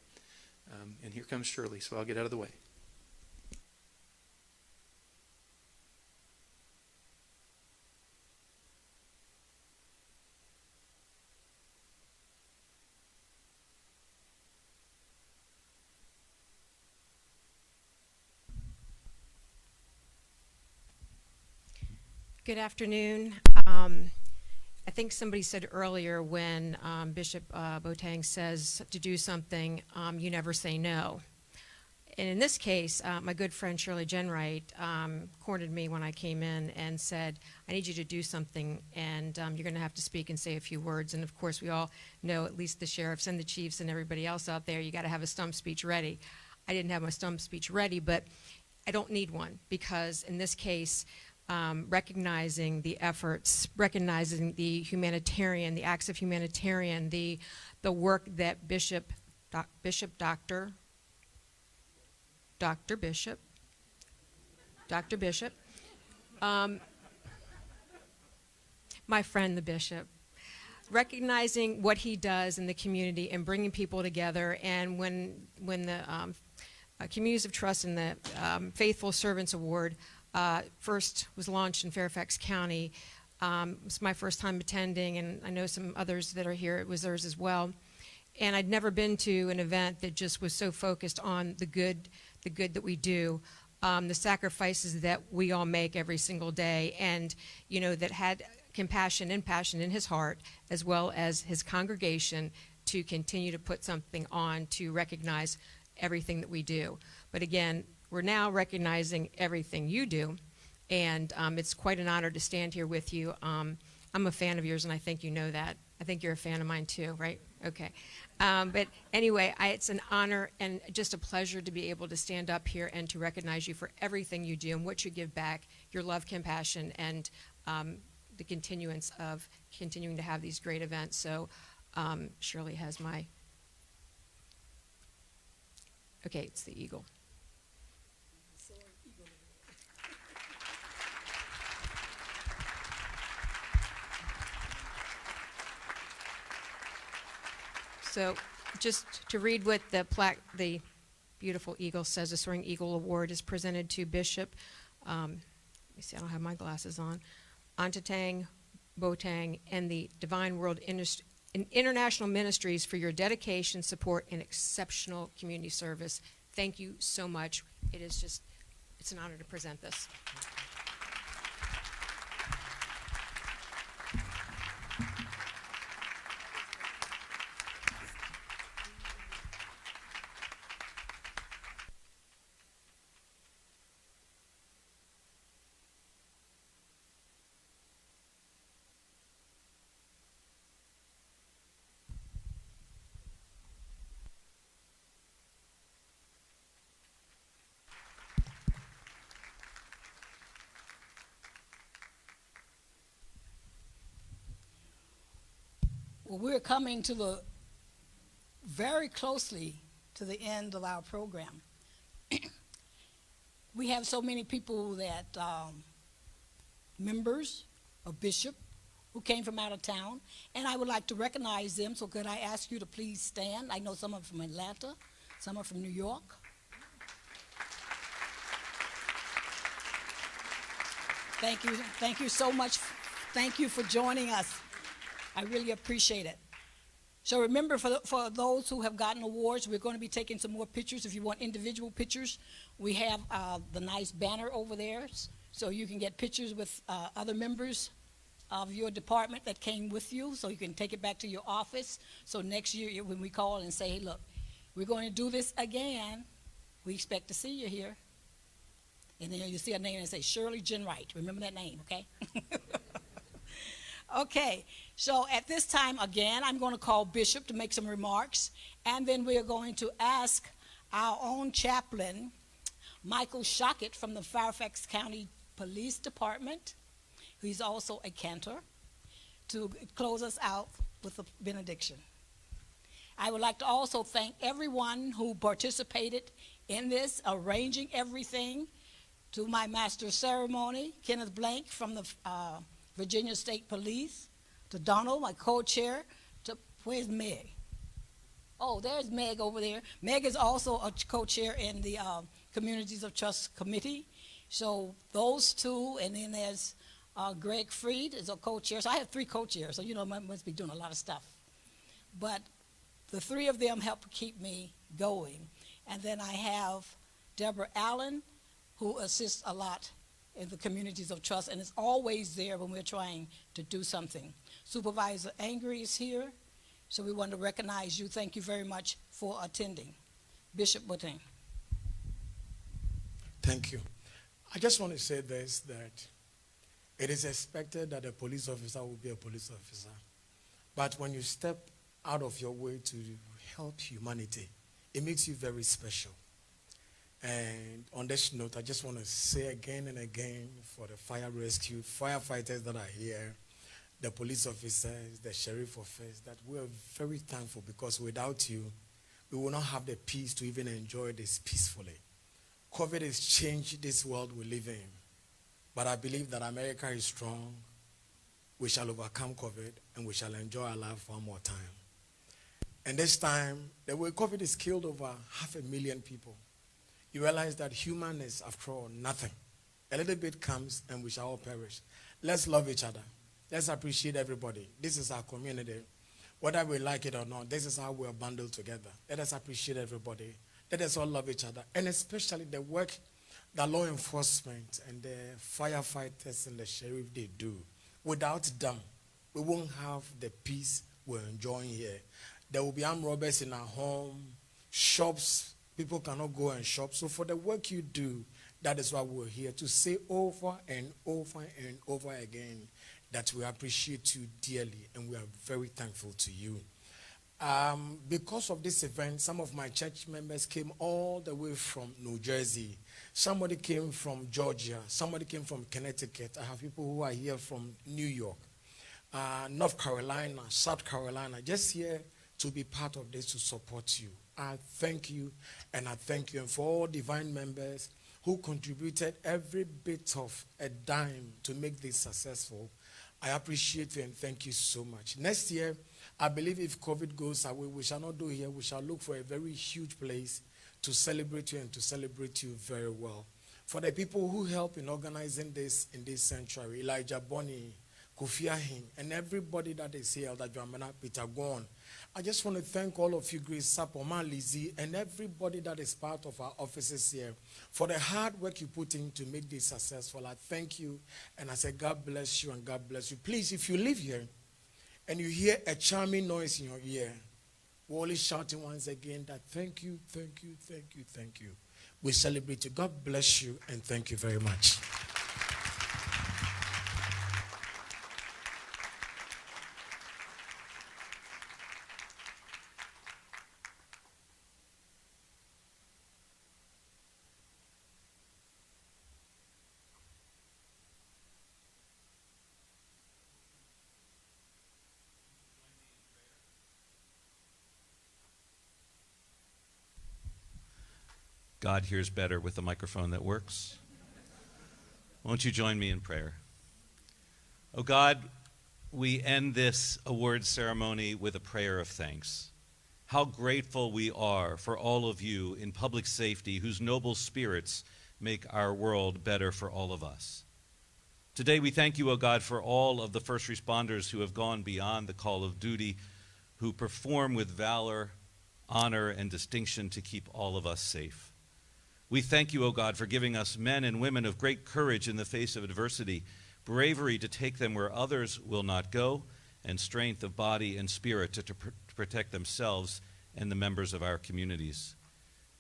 and here comes Shirley. So I'll get out of the way. Good afternoon. I think somebody said earlier when Bishop Boateng says to do something, you never say no. And in this case, my good friend Shirley Jenwright cornered me when I came in and said, I need you to do something, and you're going to have to speak and say a few words. And of course, we all know, at least the sheriffs and the chiefs and everybody else out there, you got to have a stump speech ready. I didn't have my stump speech ready, but I don't need one, because in this case, recognizing the efforts, recognizing the humanitarian, the acts of humanitarian, the work that Bishop Dr. Bishop, my friend the Bishop, recognizing what he does in the community and bringing people together. And when the Communities of Trust and the Faithful Servants Award first was launched in Fairfax County. It was my first time attending, and I know some others that are here, it was theirs as well. And I'd never been to an event that just was so focused on the good that we do, the sacrifices that we all make every single day, and that had compassion and passion in his heart, as well as his congregation, to continue to put something on to recognize everything that we do. But again, we're now recognizing everything you do, and it's quite an honor to stand here with you. I'm a fan of yours, and I think you know that. I think you're a fan of mine too, right? Okay. But anyway, it's an honor and just a pleasure to be able to stand up here and to recognize you for everything you do and what you give back, your love, compassion, and the continuance of continuing to have these great events. So Shirley has my... Okay, it's the eagle. So just to read what the plaque, the beautiful eagle says, the Soaring Eagle Award is presented to Bishop, let me see, I don't have my glasses on, Adonteng, Boateng, and the Divine World International Ministries for your dedication, support, and exceptional community service. Thank you so much. It is just, it's an honor to present this. Well, we're coming to very closely to the end of our program. We have so many people that, members of Bishop, who came from out of town, and I would like to recognize them, so could I ask you to please stand? I know some are from Atlanta, some are from New York. Thank you so much. Thank you for joining us. I really appreciate it. So remember, for those who have gotten awards, we're going to be taking some more pictures. If you want individual pictures, we have the nice banner over there, so you can get pictures with other members of your department that came with you, so you can take it back to your office. So next year, when we call and say, hey, look, we're going to do this again, we expect to see you here. And then you see a name and say, Shirley Jenwright. Remember that name, okay? Okay, so at this time, again, I'm going to call Bishop to make some remarks, and then we are going to ask our own chaplain, Michael Shockett from the Fairfax County Police Department, who's also a cantor, to close us out with a benediction. I would like to also thank everyone who participated in this, arranging everything, to my master of ceremony, Kenneth Blank from the Virginia State Police, to Donald, my co-chair, to, where's Meg? Oh, there's Meg over there. Meg is also a co-chair in the Communities of Trust Committee. So those two, and then there's Greg Freed is a co-chair. So I have 3 co-chairs, so you know I must be doing a lot of stuff. But the 3 of them help keep me going. And then I have Deborah Allen, who assists a lot in the Communities of Trust and is always there when we're trying to do something. Supervisor Angry is here, so we want to recognize you. Thank you very much for attending. Bishop Boateng. Thank you. I just want to say this, that it is expected that a police officer will be a police officer. But when you step out of your way to help humanity, it makes you very special. And on this note, I just want to say again and again for the fire rescue, firefighters that are here, the police officers, the sheriff office, that we are very thankful, because without you, we will not have the peace to even enjoy this peacefully. COVID has changed this world we live in, but I believe that America is strong. We shall overcome COVID, and we shall enjoy our life one more time. And this time, the way COVID has killed over 500,000 people, you realize that human is, after all, nothing. A little bit comes and we shall all perish. Let's love each other. Let's appreciate everybody. This is our community. Whether we like it or not, this is how we are bundled together. Let us appreciate everybody. Let us all love each other. And especially the work that law enforcement and the firefighters and the sheriff, they do. Without them, we won't have the peace we're enjoying here. There will be armed robbers in our home, shops. People cannot go and shop. So for the work you do, that is why we're here, to say over and over and over again that we appreciate you dearly and we are very thankful to you. Because of this event, some of my church members came all the way from New Jersey. Somebody came from Georgia. Somebody came from Connecticut. I have people who are here from New York, North Carolina, South Carolina, just here to be part of this, to support you. I thank you, and I thank you. And for all divine members who contributed every bit of a dime to make this successful, I appreciate you and thank you so much. Next year, I believe if COVID goes away, we shall not do here. We shall look for a very huge place to celebrate you and to celebrate you very well. For the people who help in organizing this in this sanctuary, Elijah Bonnie, Kofi Ahin, and everybody that is here, Elder Dramana, Peter Gwon, I just want to thank all of you, Grace Sapoma, Lizzie, and everybody that is part of our offices here for the hard work you put in to make this successful. I thank you, and I say God bless you and God bless you. Please, if you live here and you hear a charming noise in your ear, we're only shouting once again that thank you, thank you, thank you, thank you. We celebrate you. God bless you, and thank you very much. God hears better with a microphone that works. Won't you join me in prayer? Oh God, we end this awards ceremony with a prayer of thanks. How grateful we are for all of you in public safety whose noble spirits make our world better for all of us. Today we thank you, O God, for all of the first responders who have gone beyond the call of duty, who perform with valor, honor, and distinction to keep all of us safe. We thank you, O God, for giving us men and women of great courage in the face of adversity, bravery to take them where others will not go, and strength of body and spirit to protect themselves and the members of our communities.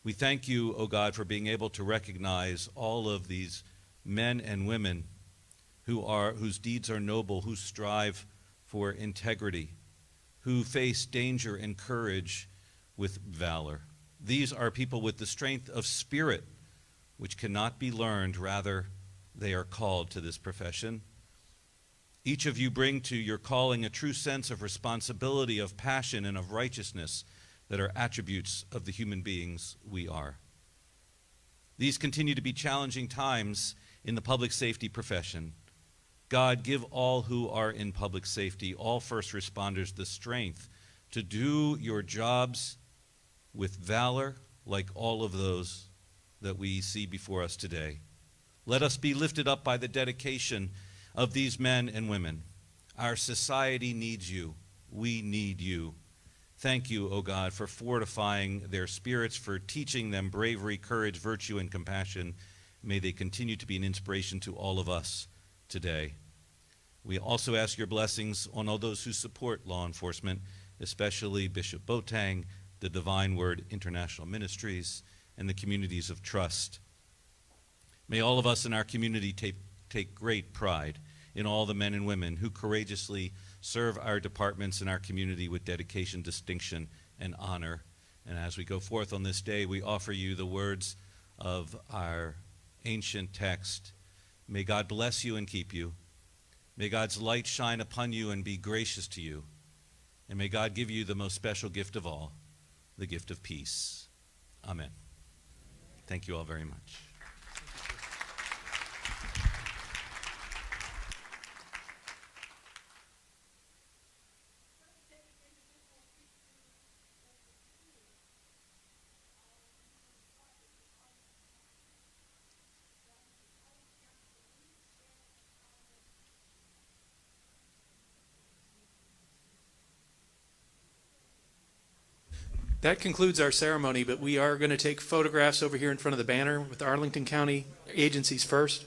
We thank you, O God, for being able to recognize all of these men and women whose deeds are noble, who strive for integrity, who face danger and courage with valor. These are people with the strength of spirit, which cannot be learned. Rather, they are called to this profession. Each of you bring to your calling a true sense of responsibility, of passion, and of righteousness. that are attributes of the human beings we are. These continue to be challenging times in the public safety profession. God, give all who are in public safety, all first responders, the strength to do your jobs with valor like all of those that we see before us today. Let us be lifted up by the dedication of these men and women. Our society needs you. We need you. Thank you, O God, for fortifying their spirits, for teaching them bravery, courage, virtue, and compassion. May they continue to be an inspiration to all of us today. We also ask your blessings on all those who support law enforcement, especially Bishop Boateng, the Divine Word International Ministries, and the communities of trust. May all of us in our community take great pride in all the men and women who courageously serve our departments and our community with dedication, distinction, and honor. And as we go forth on this day, we offer you the words of our ancient text. May God bless you and keep you. May God's light shine upon you and be gracious to you. And may God give you the most special gift of all, the gift of peace. Amen. Thank you all very much. That concludes our ceremony, but we are going to take photographs over here in front of the banner with the Arlington County agencies first.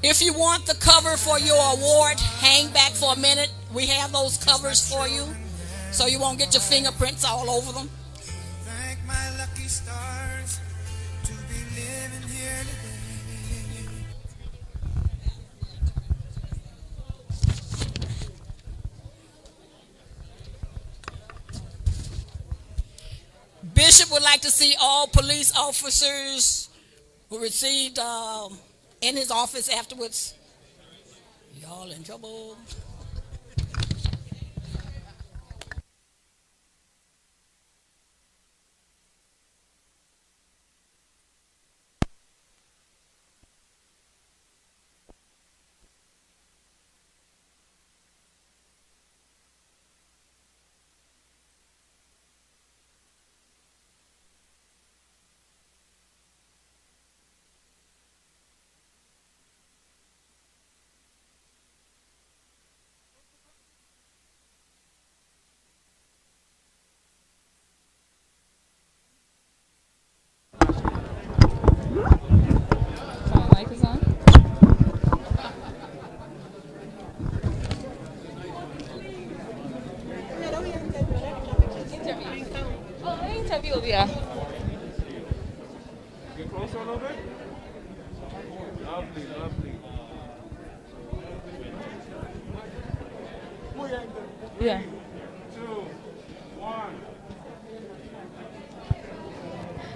If you want the cover for your award, hang back for a minute. We have those covers for you, so you won't get your fingerprints all over them. Thank my lucky stars to be living here today. Bishop would like to see all police officers who received in his office afterwards. Y'all in trouble. Mic is on. Interview, yeah. Get closer a little bit. Lovely, lovely. Yeah. 2, 1.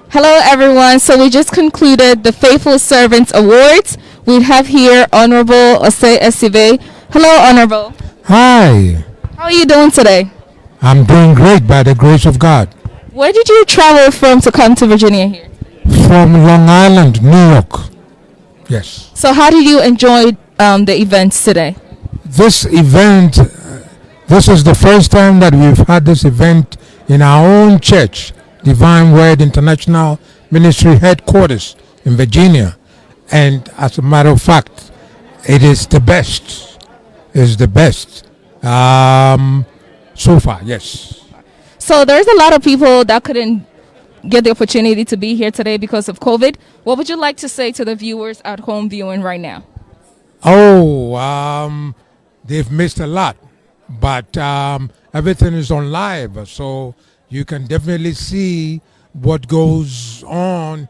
Hello, everyone. So we just concluded the Faithful Servants Awards. We have here Honorable Ose Esive. Hello, Honorable. Hi, How are you doing today? I'm doing great by the grace of God. Where did you travel from to come to Virginia here? From Long Island, New York. Yes. So how did you enjoy the events today? This event, this is the first time that we've had this event in our own church, Divine Word International Ministry headquarters in Virginia. And as a matter of fact, it is the best. It is the best. So far, yes. So there's a lot of people that couldn't get the opportunity to be here today because of COVID. What would you like to say to the viewers at home viewing right now? Oh, they've missed a lot, but everything is on live, so you can definitely see what goes on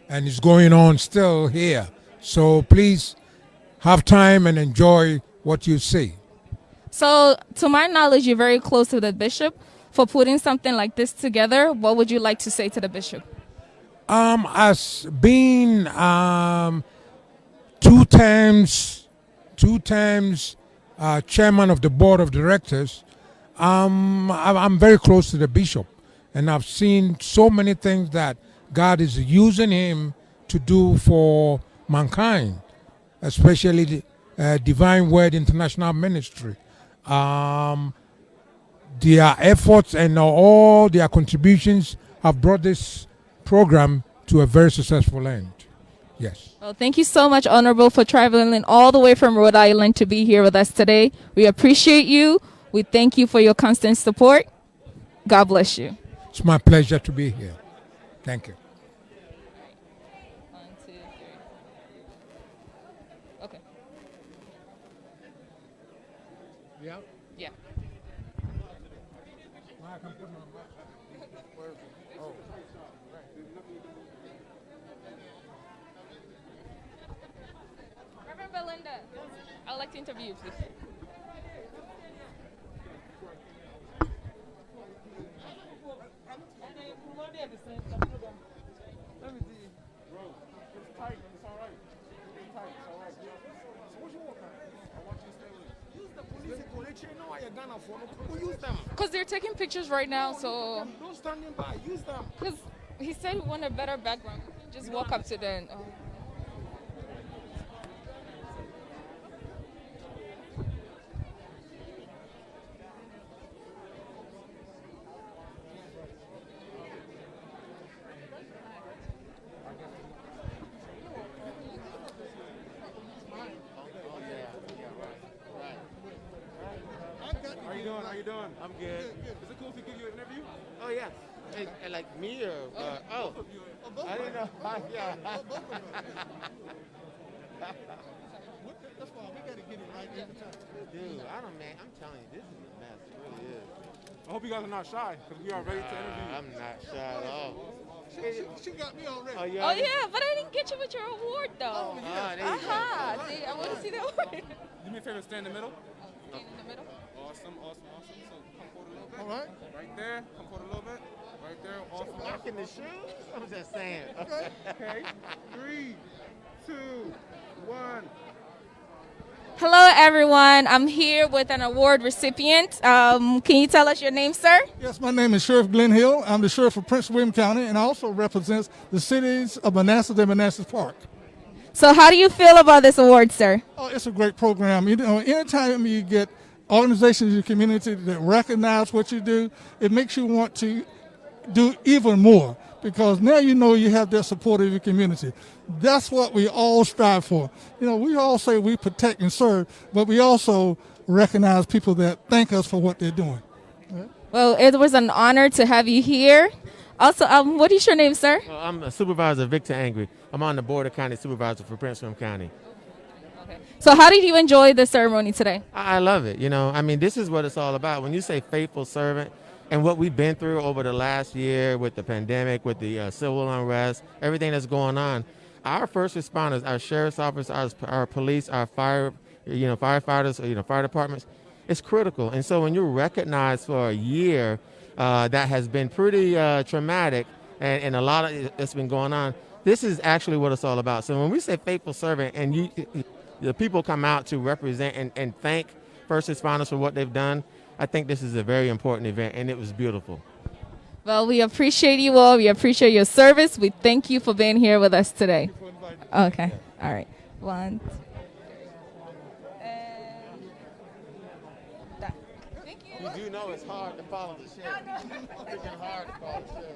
and is going on still here. So please have time and enjoy what you see. So, to my knowledge, you're very close to the bishop. For putting something like this together, what would you like to say to the bishop? As being two times chairman of the board of directors, I'm very close to the bishop, and I've seen so many things that God is using him to do for mankind, especially the Divine Word International Ministry. Their efforts and all their contributions have brought this program to a very successful end. Yes. Well, thank you so much, Honorable, for traveling all the way from Rhode Island to be here with us today. We appreciate you. We thank you for your constant support. God bless you. It's my pleasure to be here. Thank you. Okay. Yeah. Yeah. Reverend Belinda, I'd like to interview you, please. Because they're taking pictures right now, so. Don't stand in by. Use them. Because he said he wanted a better background. Just walk up to them. How you doing? How you doing? I'm good. Is it cool if we give you an interview? Oh yeah. Like me or oh? I didn't know. Yeah. That's why we gotta get it right every time. Dude, I don't, man. I'm telling you, this is a mess. It really is. I hope you guys are not shy because we are ready to interview you. I'm not shy at all. She got me already. Oh yeah, but I didn't get you with your award though. Oh yeah. There you go. Aha! See, I want to see the award. Do me a favor, stand in the middle. Stand in the middle. Awesome. So come forward a little bit. All right. Right there. Come forward a little bit. Right there. Awesome. Knocking the shoes? I'm just saying. Okay. 3, 2, 1. Hello, everyone. I'm here with an award recipient. Can you tell us your name, sir? Yes, my name is Sheriff Glenn Hill. I'm the sheriff of Prince William County, and I also represent the cities of Manassas and Manassas Park. So how do you feel about this award, sir? Oh, it's a great program. You know, anytime you get organizations in your community that recognize what you do, it makes you want to do even more because now you know you have that support of your community. That's what we all strive for. You know, we all say we protect and serve, but we also recognize people that thank us for what they're doing. Well, it was an honor to have you here. Also, what is your name, sir? Well, I'm Supervisor Victor Angry. I'm on the Board of County Supervisor for Prince William County. So how did you enjoy the ceremony today? I love it. You know, I mean, this is what it's all about. When you say faithful servant and what we've been through over the last year with the pandemic, with the civil unrest, everything that's going on, our first responders, our sheriff's office, our police, our firefighters, fire departments, it's critical. And so when you're recognized for a year that has been pretty traumatic and a lot of it's been going on, this is actually what it's all about. So when we say faithful servant and the people come out to represent and thank first responders for what they've done, I think this is a very important event, and it was beautiful. Well, we appreciate you all. We appreciate your service. We thank you for being here with us today. Okay. All right. 1, 2, 3. And that. Thank you. You do know it's hard to follow the sheriff. Freaking hard to follow the sheriff.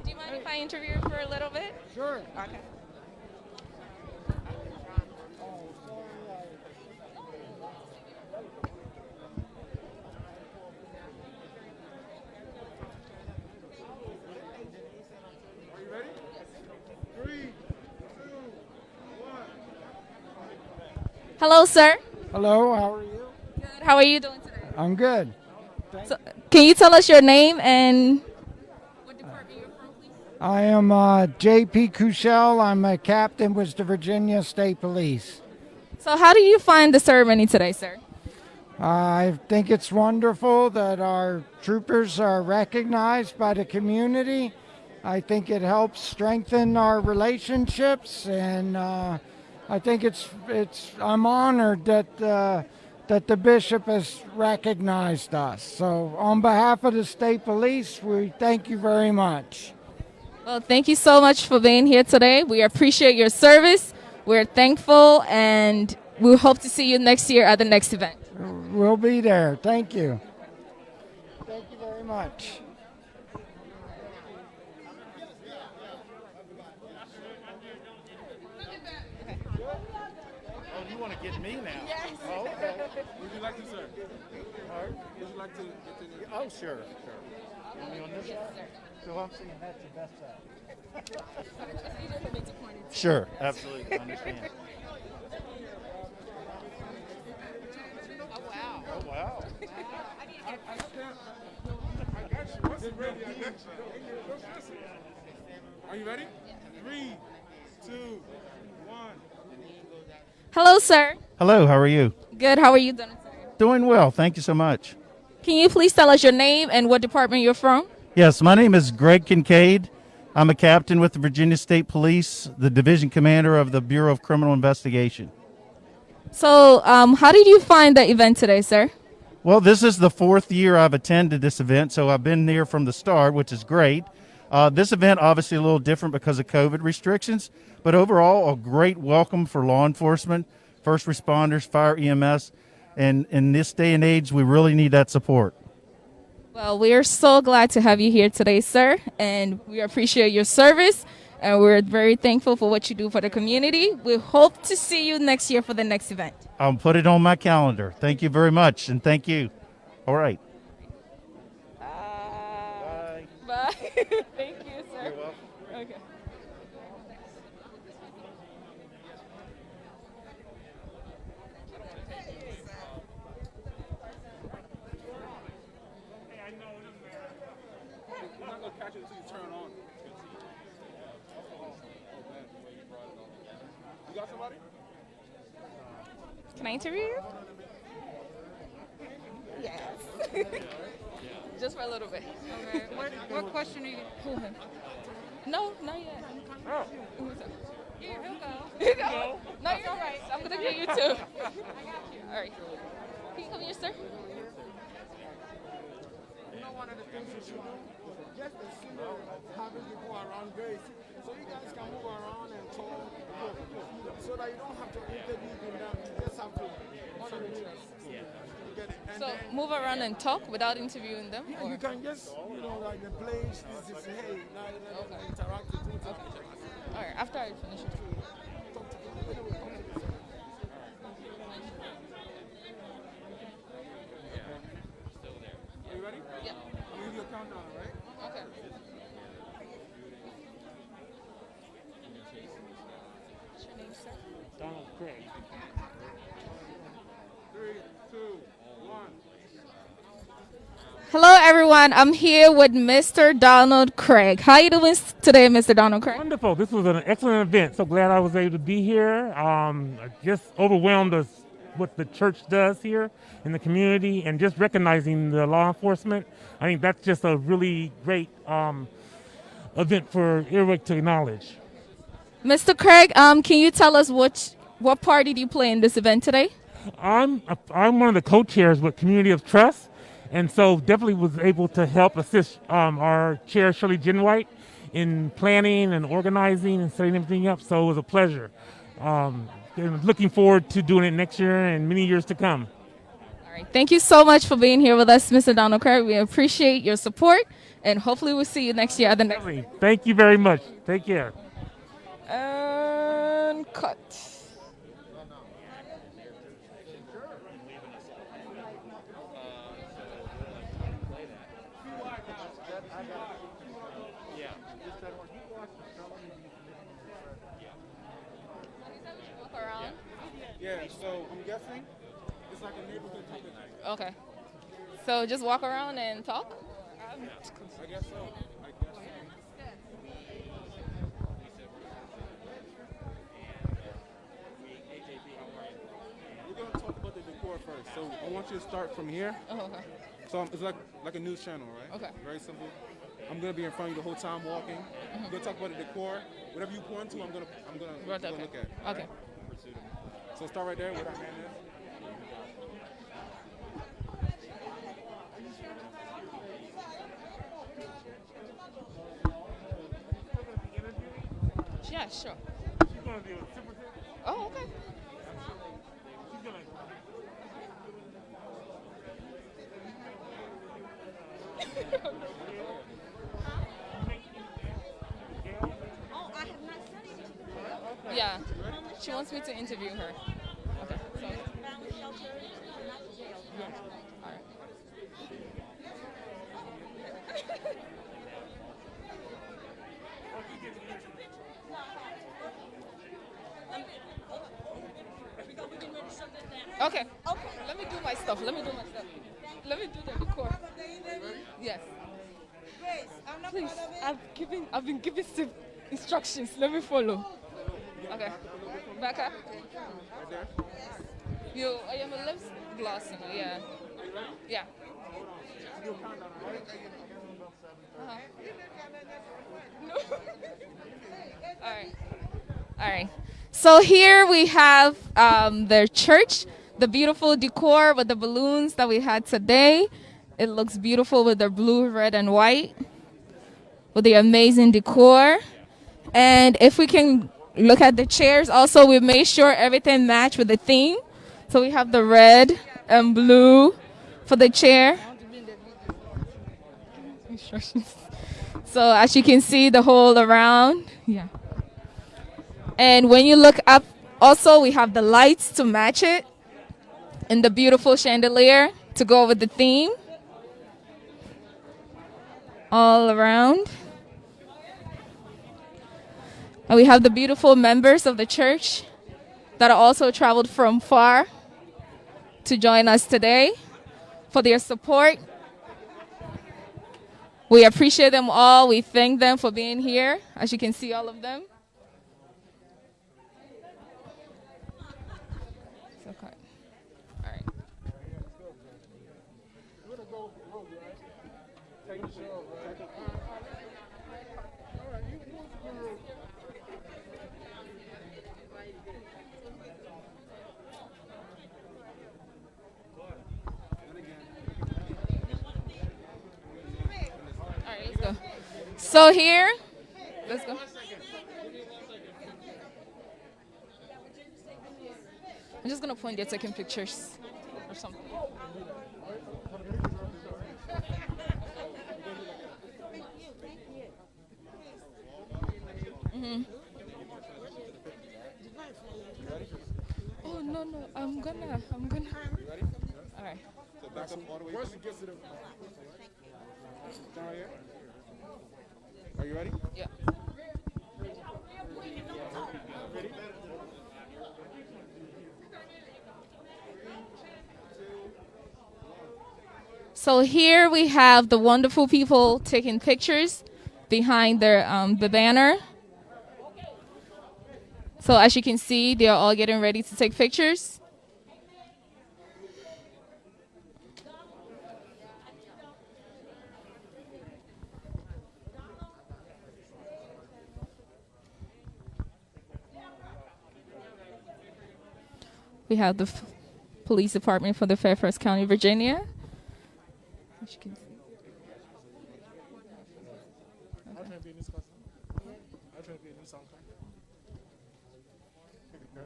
Do you mind if I interview you for a little bit? Sure. Okay. Hello, sir. Hello, how are you? Good. How are you doing today? I'm good. So, can you tell us your name and what department you're from, please? I am J.P. Cushell. I'm a captain with the Virginia State Police. So how do you find the ceremony today, sir? I think it's wonderful that our troopers are recognized by the community. I think it helps strengthen our relationships, and I think I'm honored that that the bishop has recognized us. So on behalf of the state police, we thank you very much. Well, thank you so much for being here today. We appreciate your service. We're thankful, and we hope to see you next year at the next event. We'll be there. Thank you. Thank you very much. Oh, you want to get me now? Yes. Oh, okay. Would you like to, sir? Pardon? Would you like to get to the... Oh, sure, sure. You want me on this side? So I'm saying that's the best side. Sure, absolutely. I understand. Oh, wow. Oh, wow. Are you ready? 3, 2, 1. Hello, sir. Hello, how are you? Good. How are you doing today? Doing well, thank you so much. Can you please tell us your name and what department you're from? Yes, my name is Greg Kincaid. I'm a captain with the Virginia State Police, the division commander of the Bureau of Criminal Investigation. So, how did you find the event today, sir? Well, this is the 4th year I've attended this event, so I've been here from the start, which is great. This event obviously a little different because of COVID restrictions, but overall a great welcome for law enforcement, first responders, fire, EMS, and in this day and age, we really need that support. Well, we are so glad to have you here today, sir, and we appreciate your service, and we're very thankful for what you do for the community. We hope to see you next year for the next event. I'll put it on my calendar. Thank you very much, and thank you. All right. Bye. Bye. Thank you, sir. You're welcome. Okay. You're not going to catch it until you turn on. You got somebody? Can I interview you? Yes. Just for a little bit. Okay. What question are you? Who him? No, not yet. Oh. Here, he'll go. You go. No, you're all right. I'm gonna get you too. I got you. All right. Can you come here, sir? You know, one of the things you should do, just a symbol of having people around grace, so you guys can move around and talk, so that you don't have to interview them. You just have to honor the church. Get it. And So then, move around and talk without interviewing them? yeah, or? you can just, like the place, this is, hey, now interact with you. All right, after I finish it. Are you ready? Yeah. I'm going to give you a countdown, right? Okay. What's your name, sir? Donald Craig. 3, 2, 1. Hello, everyone. I'm here with Mr. Donald Craig. How you doing today, Mr. Donald Craig? Wonderful. This was an excellent event. So glad I was able to be here. Just overwhelmed with what the church does here in the community and just recognizing the law enforcement. I think that's just a really great event for everyone to acknowledge. Mr. Craig, can you tell us what part did you play in this event today? I'm one of the co-chairs with Community of Trust, and so definitely was able to help assist our chair, Shirley Jenwhite, in planning and organizing and setting everything up. So it was a pleasure. And looking forward to doing it next year and many years to come. All right. Thank you so much for being here with us, Mr. Donald Craig. We appreciate your support, and hopefully we'll see you next year at the next. Thank you very much. Take care. And cut. Yeah, so I'm guessing it's like a neighborhood type of thing. Okay. So just walk around and talk? I guess so. We're going to talk about the decor first. So I want you to start from here. Oh, okay. So it's like a news channel, right? Okay. Very simple. I'm gonna be in front of you the whole time walking. We're gonna talk about the decor. Whatever you point to, I'm gonna Right, okay. look at. Okay. Right? So start right there where that hand is. Yeah, sure. She's going to be a superintendent. Oh, okay. She's going to. Yeah, she wants me to interview her. Okay. So. All right. Okay. Okay. Let me do my stuff. Let me do the decor. Yes. Please, I've been given some instructions. Let me follow. Okay. Becca? You, I am a lip glossing. Yeah. Yeah. Uh-huh. No. All right. All right. So here we have the church, the beautiful decor with the balloons that we had today. It looks beautiful with the blue, red, and white, with the amazing decor. And if we can look at the chairs, also we made sure everything matched with the theme. So we have the red and blue for the chair. Instructions. So as you can see, the whole around. Yeah. And when you look up, also we have the lights to match it, and the beautiful chandelier to go with the theme. All around. And we have the beautiful members of the church that are also traveled from far to join us today for their support. We appreciate them all. We thank them for being here. As you can see, all of them. Okay. All right. Let's go. So here, let's go. I'm just gonna point there taking pictures or something. Mm-hmm. Oh no, I'm gonna. All right. So back up all the way. First, get to the. Down right here. Are you ready? Yeah. Ready? So here we have the wonderful people taking pictures behind the banner. So as you can see, they are all getting ready to take pictures. We have the police department for the Fairfax County, Virginia. As you can see. I'll try to be in this costume. I'll try to be in this song. You're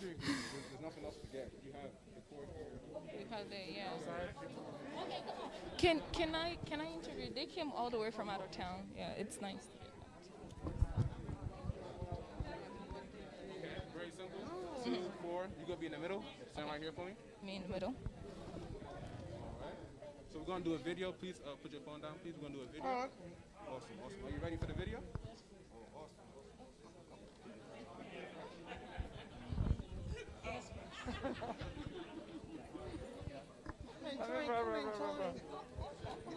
doing good. There's nothing else to get. You have the court here. We have the, yeah. Can I interview? They came all the way from out of town. Yeah, it's nice. Very simple. 2, 4. You gonna be in the middle? Stand right here for me. Me in the middle. Alright. So we're gonna do a video. Please put your phone down, please. We're gonna do a video. Awesome. Are you ready for the video? Awesome.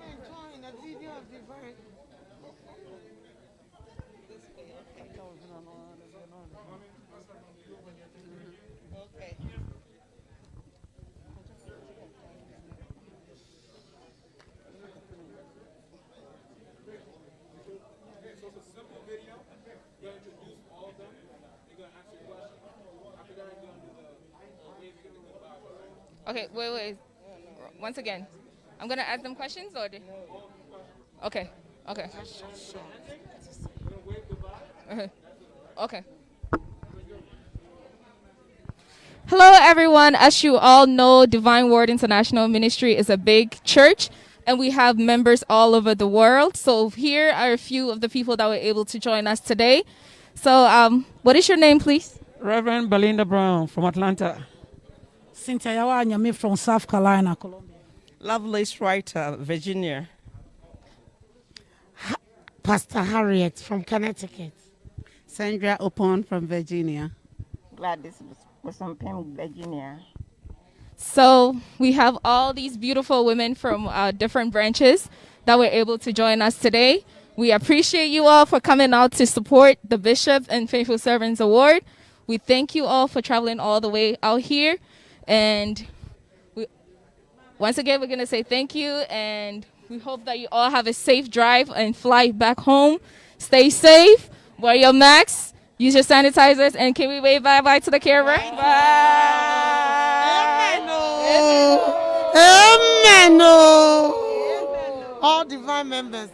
enjoying the video of divine. Okay. So it's a simple video. You're going to introduce all of them. You're going to answer your question. After that, you're going to do the wave, you're going to do the Bible, right? Okay, wait. Once again, I'm gonna ask them questions or? Okay. Okay. Hello, everyone. As you all know, Divine Word International Ministry is a big church, and we have members all over the world. So here are a few of the people that were able to join us today. So, what is your name, please? Reverend Belinda Brown from Atlanta. Cynthia Yawanyami from South Carolina, Colombia. Lovelace Writer, Virginia. Pastor Harriet from Connecticut. Sandra Opon from Virginia. Gladys from Virginia. So we have all these beautiful women from different branches that were able to join us today. We appreciate you all for coming out to support the Bishop and Faithful Servants Award. We thank you all for traveling all the way out here. And once again, we're going to say thank you. And we hope that you all have a safe drive and flight back home. Stay safe. Wear your masks. Use your sanitizers. And can we wave bye-bye to the camera? Bye. Amen. All divine members.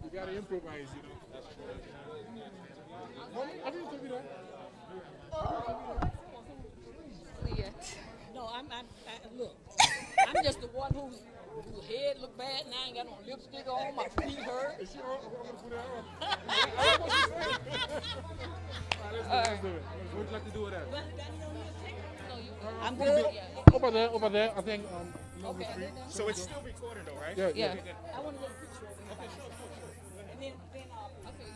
You got to improvise, you know. I didn't tell you that. No, look. I'm just the one whose head look bad and I ain't got no lipstick on. My feet hurt. Is she on? Let's do it. What would you like to do with that? I'm good. Over there. I think. Okay. So it's still recording, though, right? Yeah. I want to get a picture. Okay, sure. And then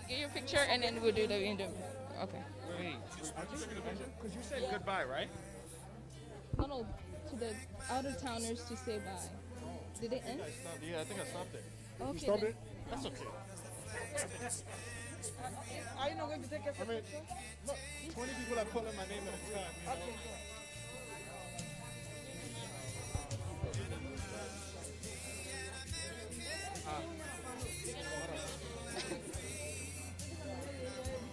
Get your picture and then we'll do the interview. Okay. Wait. Because you said goodbye, right? No, to the out-of-towners to say bye. Did it end? Yeah, I think I stopped it. Okay, You stopped then. it? That's okay. Are you not going to take a picture? Look, 20 people are calling my name at a time. You know? Okay.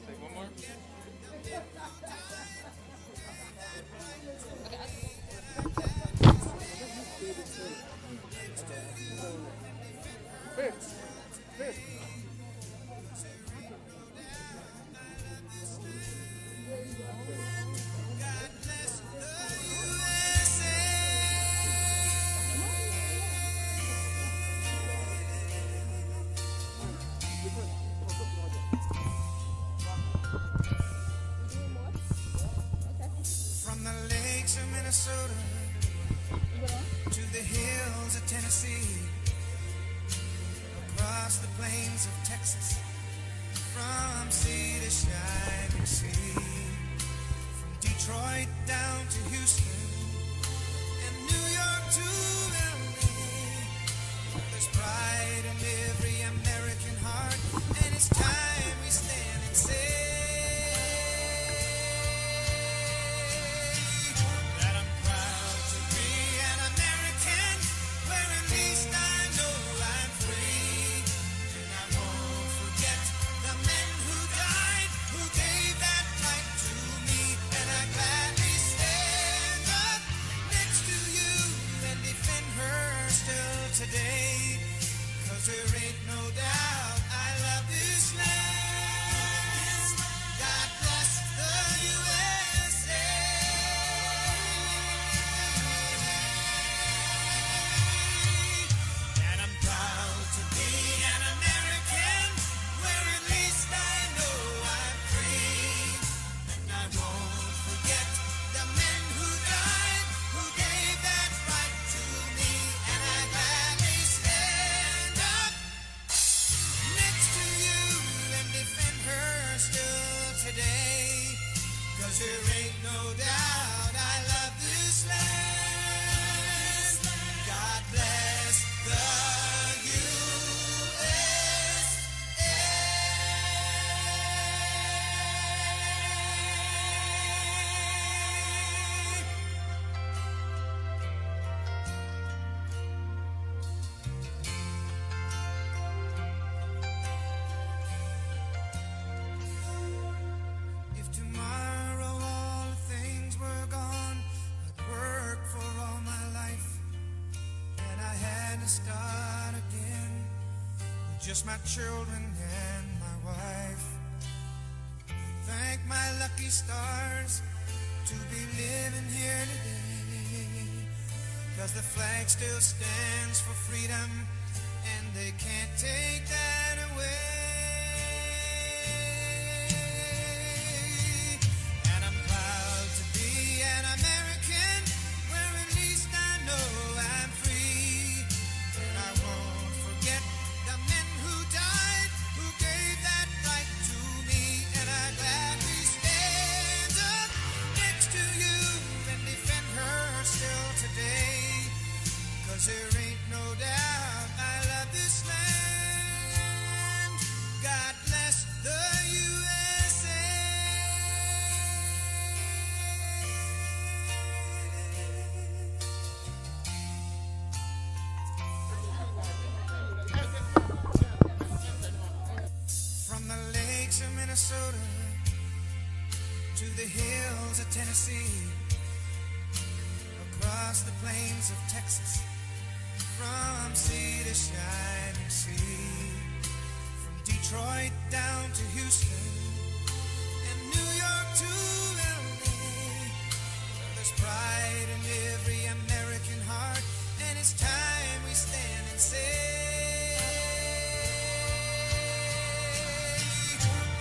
Say one more. From the lakes of Minnesota to the hills of Tennessee, across the plains of Texas, from sea to shining sea, from Detroit down to Houston and New York to LA. There's pride in every American heart, and it's time we stand and say that I'm proud to be an American, where at least I know I'm free. And I won't forget the men who died, who gave that right to me. And I gladly stand up next to you and defend her still today. 'Cause there ain't no doubt I love this land. just my children and my wife. Thank my lucky stars to be living here today, 'cause the flag still stands for freedom and they can't take that away. And I'm proud to be an American, where at least I know I'm free. And I won't forget the men who died, who gave that right to me. And I gladly stand up next to you and defend her still today, 'cause there ain't no doubt I love this land. God bless the USA. From the lakes of Minnesota to the hills of Tennessee, across the plains of Texas, from sea to shining sea, from Detroit down to Houston and New York to LA. There's pride in every American heart, and it's time we stand and say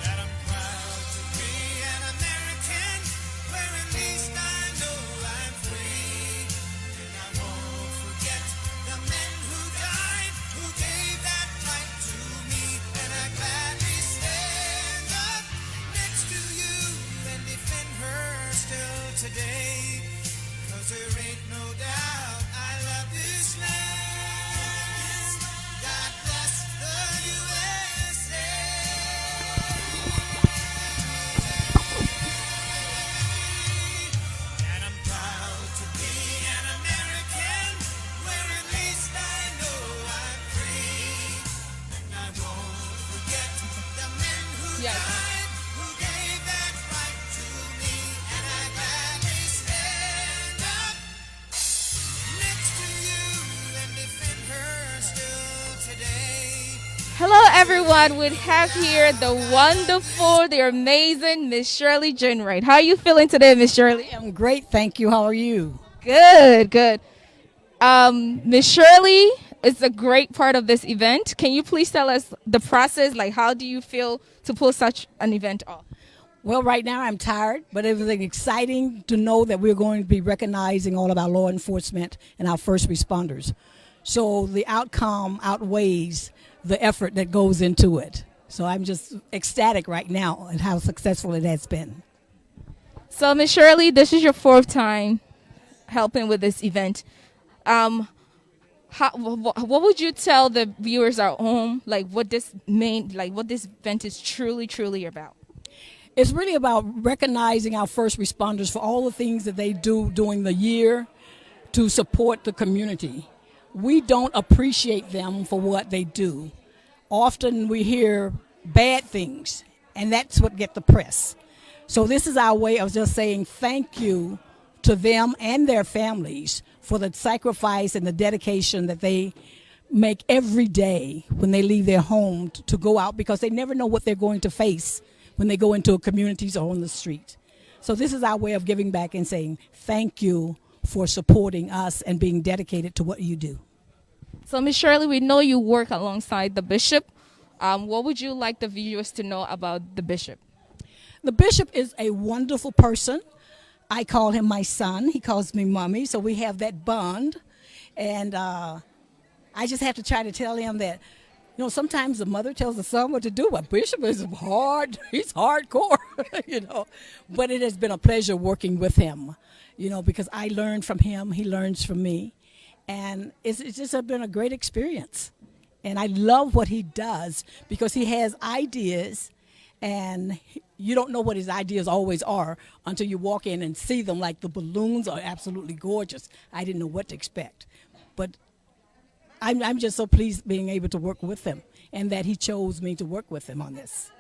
that I'm proud to be an American, where at least I know I'm free. And I won't forget the men who died, who gave that right to me. And I gladly stand up next to you and defend her still today, 'cause there ain't no doubt I love this land. God bless the USA. And I'm proud to be an American, where at least I know I'm free. And I won't forget the men who died, who gave that right to me. And I gladly stand up next to you and defend her still today. Hello, everyone. We have here the wonderful, the amazing Miss Shirley Jenright. How are you feeling today, Miss Shirley? I'm great, thank you. How are you? Good, good. Miss Shirley is a great part of this event. Can you please tell us the process? Like, how do you feel to pull such an event off? Well, right now I'm tired, but it was exciting to know that we're going to be recognizing all of our law enforcement and our first responders. So the outcome outweighs the effort that goes into it. So I'm just ecstatic right now at how successful it has been. So, Miss Shirley, this is your fourth time helping with this event. What would you tell the viewers at home, like what this event is truly about? It's really about recognizing our first responders for all the things that they do during the year to support the community. We don't appreciate them for what they do. Often we hear bad things, and that's what gets the press. So this is our way of just saying thank you to them and their families for the sacrifice and the dedication that they make every day when they leave their home to go out, because they never know what they're going to face when they go into communities or on the street. So this is our way of giving back and saying thank you for supporting us and being dedicated to what you do. So, Ms. Shirley, we know you work alongside the bishop. What would you like the viewers to know about the bishop? The bishop is a wonderful person. I call him my son. He calls me mommy. So we have that bond. And I just have to try to tell him that, you know, sometimes the mother tells the son what to do, but Bishop is hard. He's hardcore, you know. But it has been a pleasure working with him, you know, because I learned from him. He learns from me. And it's just been a great experience. And I love what he does because he has ideas, and you don't know what his ideas always are until you walk in and see them. Like the balloons are absolutely gorgeous. I didn't know what to expect. But I'm just so pleased being able to work with him and that he chose me to work with him on this.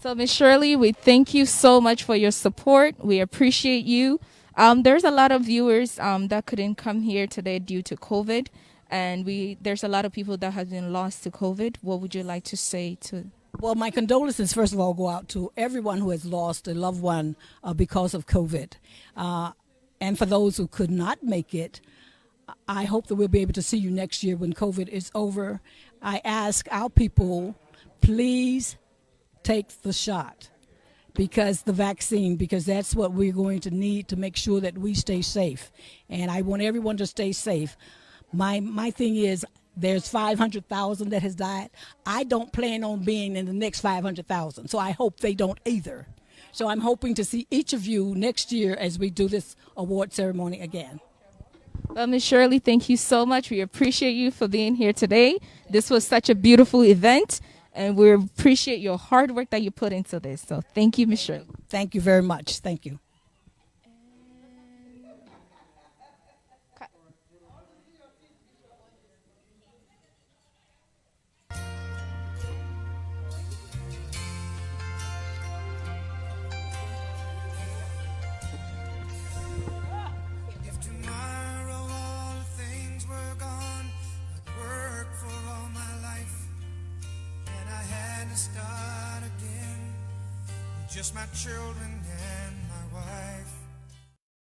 So, Ms. Shirley, we thank you so much for your support. We appreciate you. There's a lot of viewers that couldn't come here today due to COVID. and there's a lot of people that have been lost to COVID. What would you like to say to? Well, my condolences, first of all, go out to everyone who has lost a loved one because of COVID. And for those who could not make it, I hope that we'll be able to see you next year when COVID is over. I ask our people, please take the shot, because the vaccine, because that's what we're going to need to make sure that we stay safe. And I want everyone to stay safe. My thing is, there's 500,000 that has died. I don't plan on being in the next 500,000, so I hope they don't either. So I'm hoping to see each of you next year as we do this award ceremony again. Well, Ms. Shirley, thank you so much. We appreciate you for being here today. This was such a beautiful event, and we appreciate your hard work that you put into this. So thank you, Ms. Shirley. Thank you very much. Thank you. If tomorrow all things were gone, I'd work for all my life, and I had to start again with just my children